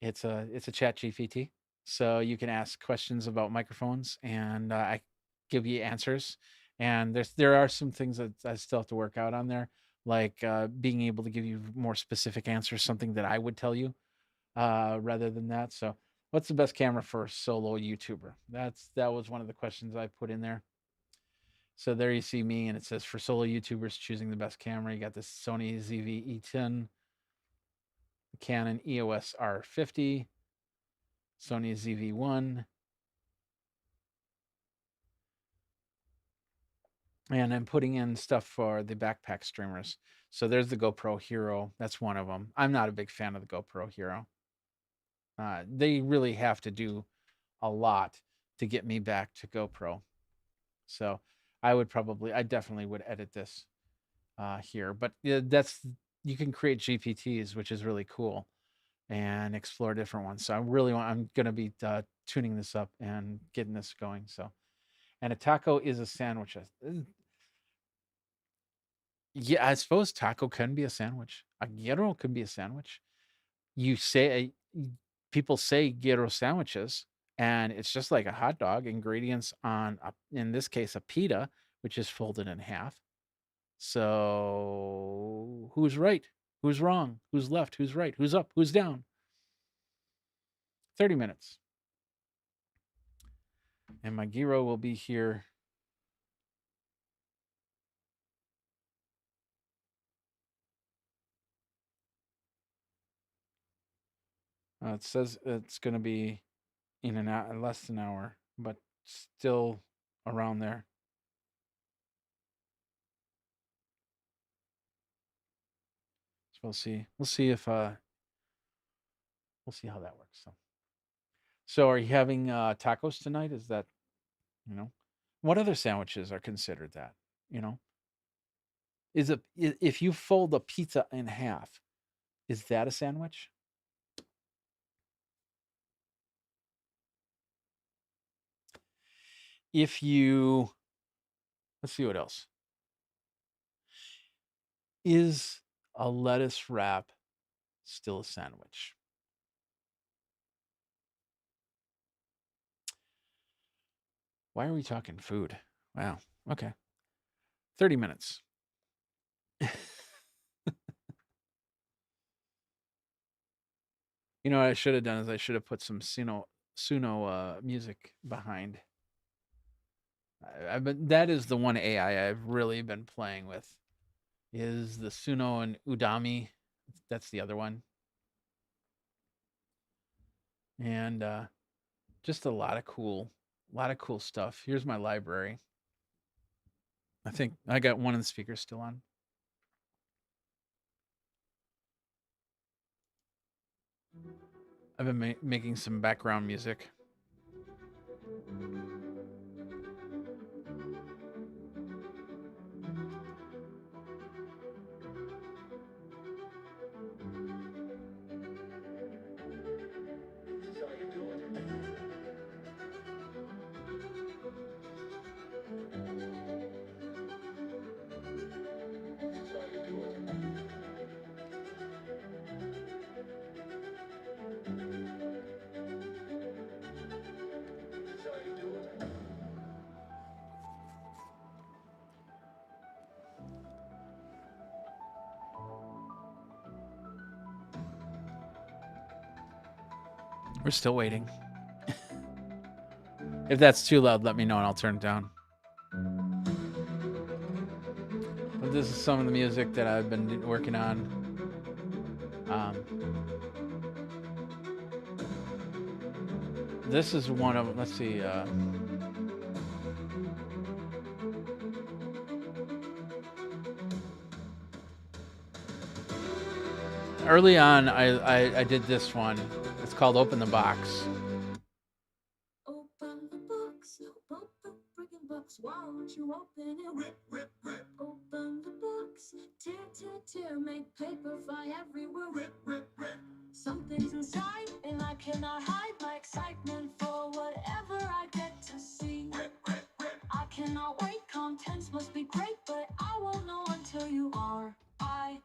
It's a chat GPT. So you can ask questions about microphones, and I give you answers. And there are some things that I still have to work out on there, like being able to give you more specific answers, something that I would tell you rather than that. So, what's the best camera for a solo YouTuber? That was one of the questions I put in there. So there you see me, and it says for solo YouTubers choosing the best camera. You got this Sony ZV-E10, Canon EOS R50, Sony ZV-1, and I'm putting in stuff for the backpack streamers. So there's the GoPro Hero. That's one of them. I'm not a big fan of the GoPro Hero. They really have to do a lot to get me back to GoPro. So I definitely would edit this here. But that's you can create GPTs, which is really cool, and explore different ones. So I'm going to be tuning this up and getting this going. So, and a taco is a sandwich. Yeah, I suppose taco can be a sandwich. A gyro can be a sandwich. You say people say gyro sandwiches, and it's just like a hot dog. Ingredients on in this case a pita, which is folded in half. So who's right? Who's wrong? Who's left? Who's right? Who's up? Who's down? 30 minutes. And my gyro will be here. It says it's going to be in an hour, less than an hour, but still around there. So we'll see. We'll see if we'll see how that works. So are you having tacos tonight? Is that, you know, what other sandwiches are considered that? You know, if you fold a pizza in half, is that a sandwich? If you let's see what else. Is a lettuce wrap still a sandwich? Why are we talking food? Wow. Okay. 30 minutes. You know what I should have done is I should have put some Suno music behind. That is the one AI I've really been playing with. Is the Suno and Udami? That's the other one, and just a lot of cool stuff. Here's my library. I think I got one of the speakers still on. I've been making some background music. We're still waiting. If that's too loud, let me know and I'll turn it down. But this is some of the music that I've been working on. This is one of them. Let's see. Early on, I did this one. It's called Open the Box. Open the box, freaking box. Why won't you open it? Rip, rip, rip. Open the box, tear, tear, tear. Make paper fly everywhere. Rip, rip, rip. Something's inside, and I cannot hide my excitement for whatever I get to see. Rip, rip, rip. I cannot wait. Contents must be great, but I won't know until you are. I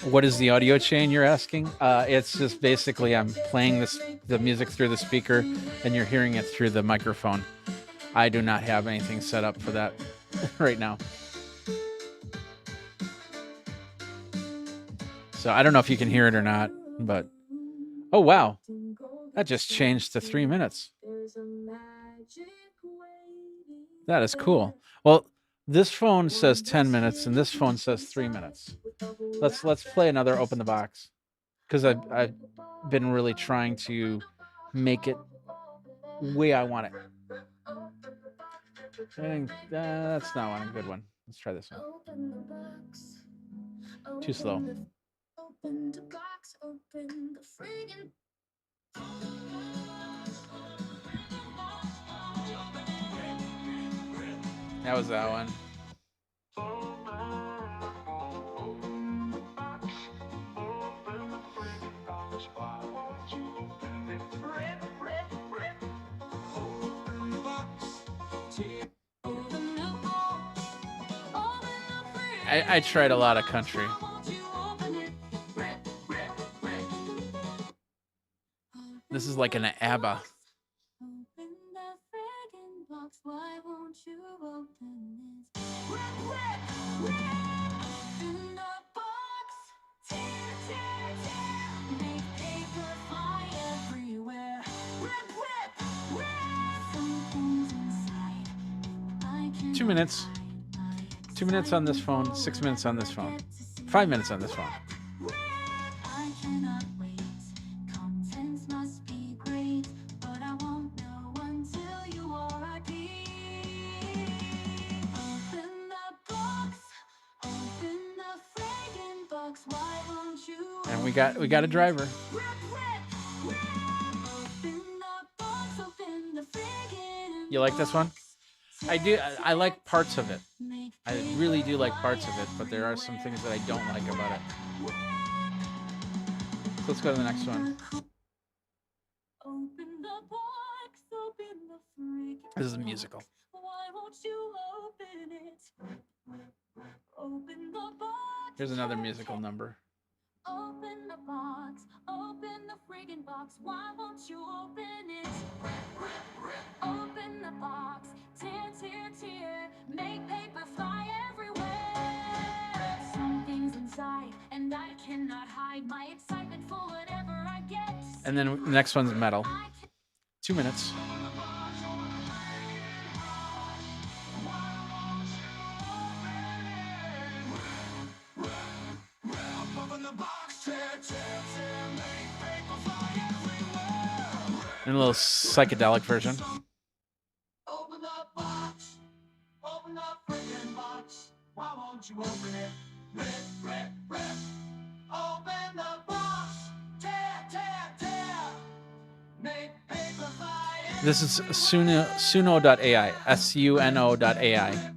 What is the audio chain you're asking? It's just basically I'm playing the music through the speaker and you're hearing it through the microphone. I do not have anything set up for that right now. So I don't know if you can hear it or not, but oh wow, that just changed to 3 minutes. That is cool. Well, this phone says 10 minutes and this phone says 3 minutes. Let's play another Open the Box because I've been really trying to make it way I want it. And that's not a good one. Let's try this one. Too slow. That was that one. I tried a lot of country. This is like an ABBA. Two minutes. 2 minutes on this phone, 6 minutes on this phone, 5 minutes on this phone. And we got a driver. You like this one? I do. I like parts of it. I really do like parts of it, but there are some things that I don't like about it. So let's go to the next one. This is a musical. Here's another musical number. Open the box, open the friggin' box. Why won't you open it? Open the box, tear, tear, tear. Make paper fly everywhere. Something's inside, and I cannot hide my excitement for whatever I get. And then the next one's metal. 2 minutes. And a little psychedelic version. Open the box. Open the friggin' box. Why won't you open it? Rip, rip, rip. Open the box. Tear, tear, tear. Make paper fly. This is Suno.ai. Suno.ai.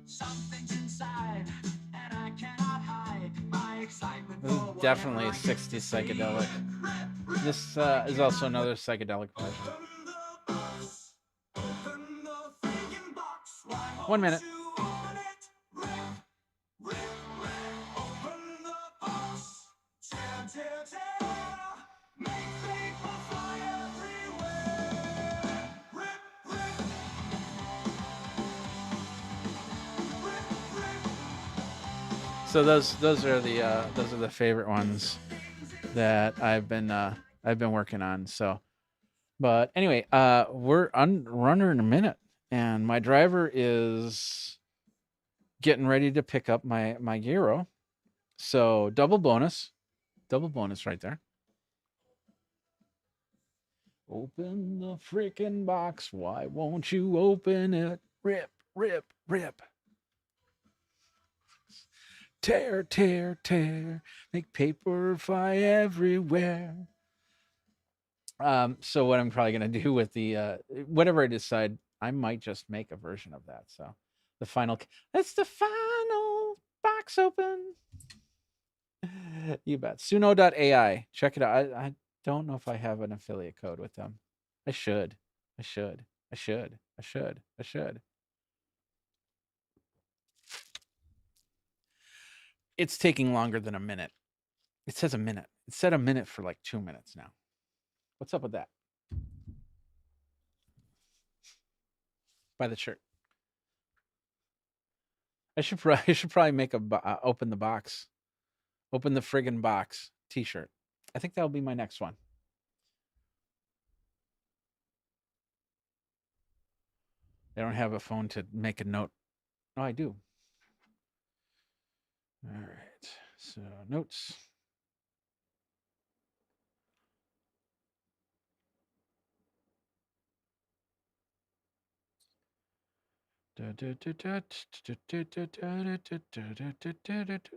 Something's inside, and I cannot hide my excitement. This is definitely 60s psychedelic. This is also another psychedelic version. 1 minute. So those are the favorite ones that I've been working on. So, but anyway, we're running in a minute, and my driver is getting ready to pick up my gyro. So double bonus right there. Open the freaking box. Why won't you open it? Rip, rip, rip. Tear, tear, tear. Make paper fly everywhere. So what I'm probably going to do with the whatever I decide, I might just make a version of that. So that's the final box open. You bet. Suno.ai. Check it out. I don't know if I have an affiliate code with them. I should. it's taking longer than a minute. It says a minute. It said a minute for like 2 minutes now. What's up with that? Buy the shirt. I should probably make a open the box, open the friggin' box T-shirt. I think that'll be my next one. I don't have a phone to make a note. Oh, I do. All right. So notes.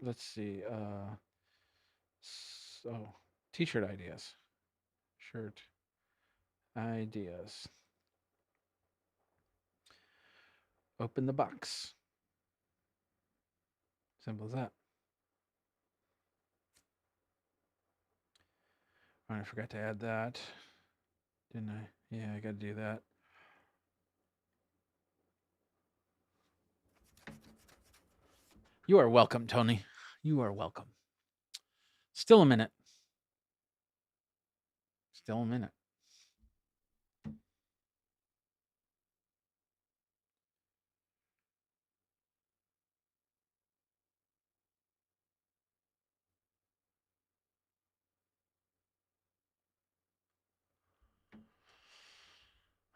Let's see. So T-shirt ideas. Shirt ideas. Open the box. Simple as that. Oh, I forgot to add that. Didn't I? Yeah, I got to do that. You are welcome, Tony. You are welcome. Still a minute. Still a minute.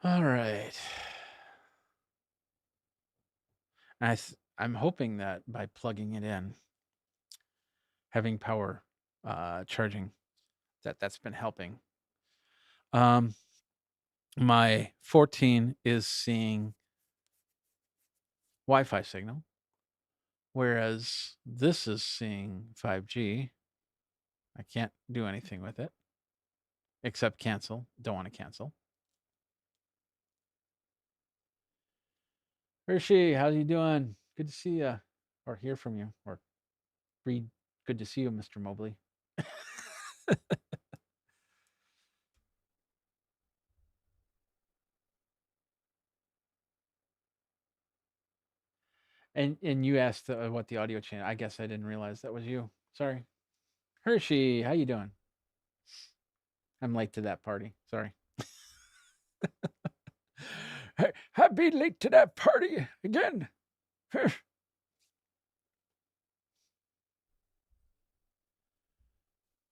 All right. I'm hoping that by plugging it in, having power charging, that's been helping. My 14 is seeing Wi-Fi signal, whereas this is seeing 5G. I can't do anything with it except cancel. Don't want to cancel. Hershey, how's you doing? Good to see you, or hear from you, or read. Good to see you, Mr. Mobley. And you asked what the audio channel. I guess I didn't realize that was you. Sorry, Hershey. How you doing? I'm late to that party. Sorry. Happy late to that party again.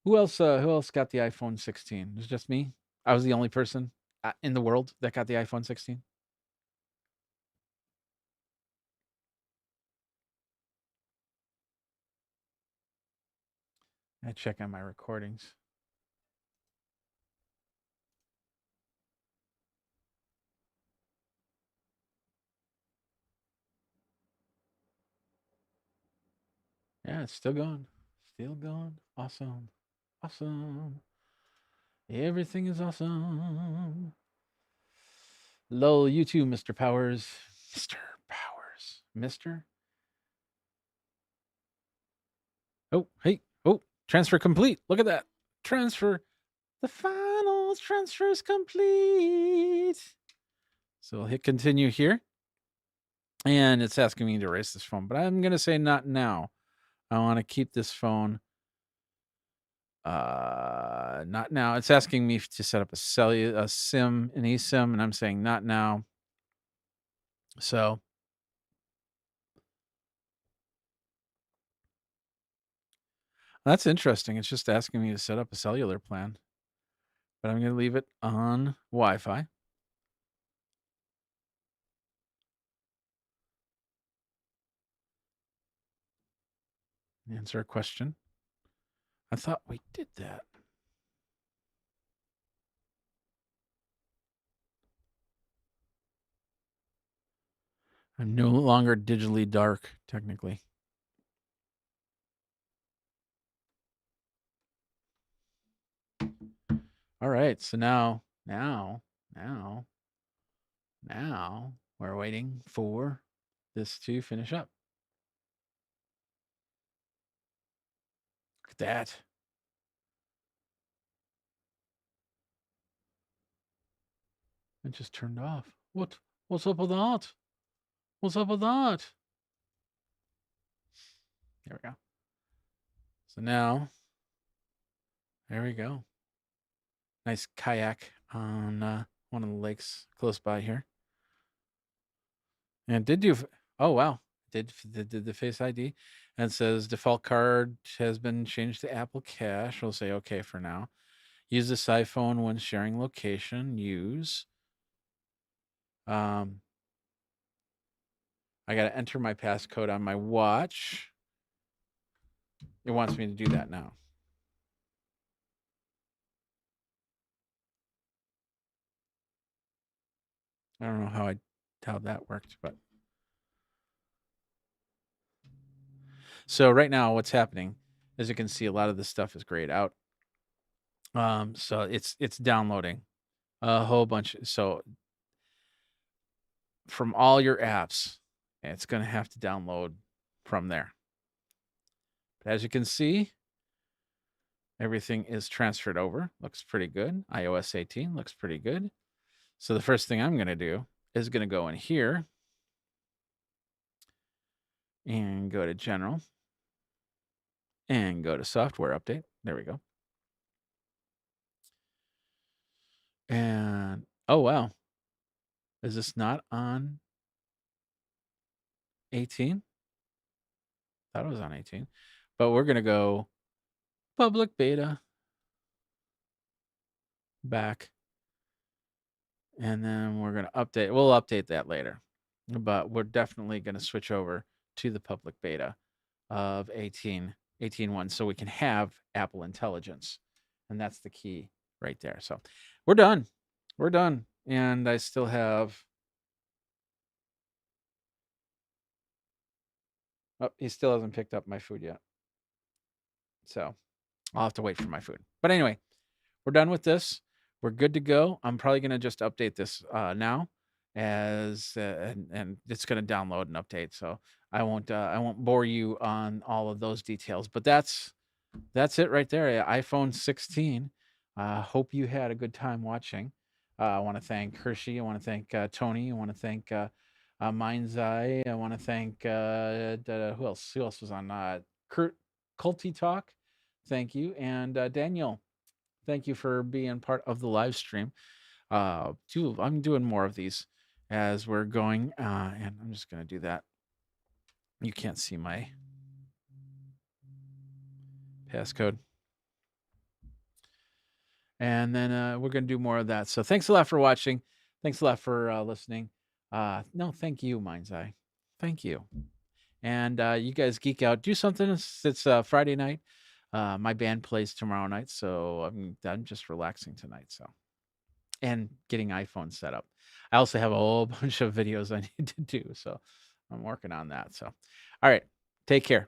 Who else? Who else got the iPhone 16? It was just me. I was the only person in the world that got the iPhone 16. I check on my recordings. Yeah, it's still going. Still going. Awesome. Awesome. Everything is awesome. Lol, you too, Mr. Powers. Mr. Powers. Mr. Oh, hey. Oh, transfer complete. Look at that. Transfer. The final transfer is complete. So we'll hit continue here. And it's asking me to erase this phone, but I'm going to say not now. I want to keep this phone. Not now. It's asking me to set up a SIM, an eSIM, and I'm saying not now. So that's interesting. It's just asking me to set up a cellular plan, but I'm going to leave it on Wi-Fi. Answer a question. I thought we did that. I'm no longer digitally dark, technically. All right. So now we're waiting for this to finish up. Look at that. It just turned off. What's up with that? What's up with that? There we go. So now, there we go. Nice kayak on one of the lakes close by here. And did do, oh wow, did the Face ID, and it says default card has been changed to Apple Cash. We'll say okay for now. Use this iPhone when sharing location. Use. I got to enter my passcode on my watch. It wants me to do that now. I don't know how that worked, but so right now what's happening, as you can see, a lot of this stuff is grayed out. So it's downloading a whole bunch. So from all your apps, it's going to have to download from there. But as you can see, everything is transferred over. Looks pretty good. iOS 18 looks pretty good. So the first thing I'm going to do is going to go in here and go to General and go to Software Update. There we go. And oh wow, is this not on 18? Thought it was on 18, but we're gonna go public beta back, and then we're gonna update. We'll update that later, but we're definitely gonna switch over to the public beta of 18.1 so we can have Apple Intelligence, and that's the key right there. So we're done. We're done, and I still have. Oh, he still hasn't picked up my food yet. So I'll have to wait for my food. But anyway, we're done with this. We're good to go. I'm probably going to just update this now as and it's going to download and update. So I won't bore you on all of those details, but that's it right there. iPhone 16. Hope you had a good time watching. I want to thank Hershey. I want to thank Tony. I want to thank Mind's Eye. I want to thank who else? Who else was on? Kurt Culty Talk. Thank you, and Daniel. Thank you for being part of the live stream. I'm doing more of these as we're going, and I'm just going to do that. You can't see my passcode. And then we're going to do more of that. So thanks a lot for watching. Thanks a lot for listening. No, thank you, Mind's Eye. Thank you. And you guys geek out. Do something. It's Friday night. My band plays tomorrow night, so I'm just relaxing tonight. So, and getting iPhone set up. I also have a whole bunch of videos I need to do, so I'm working on that. So, all right, take care.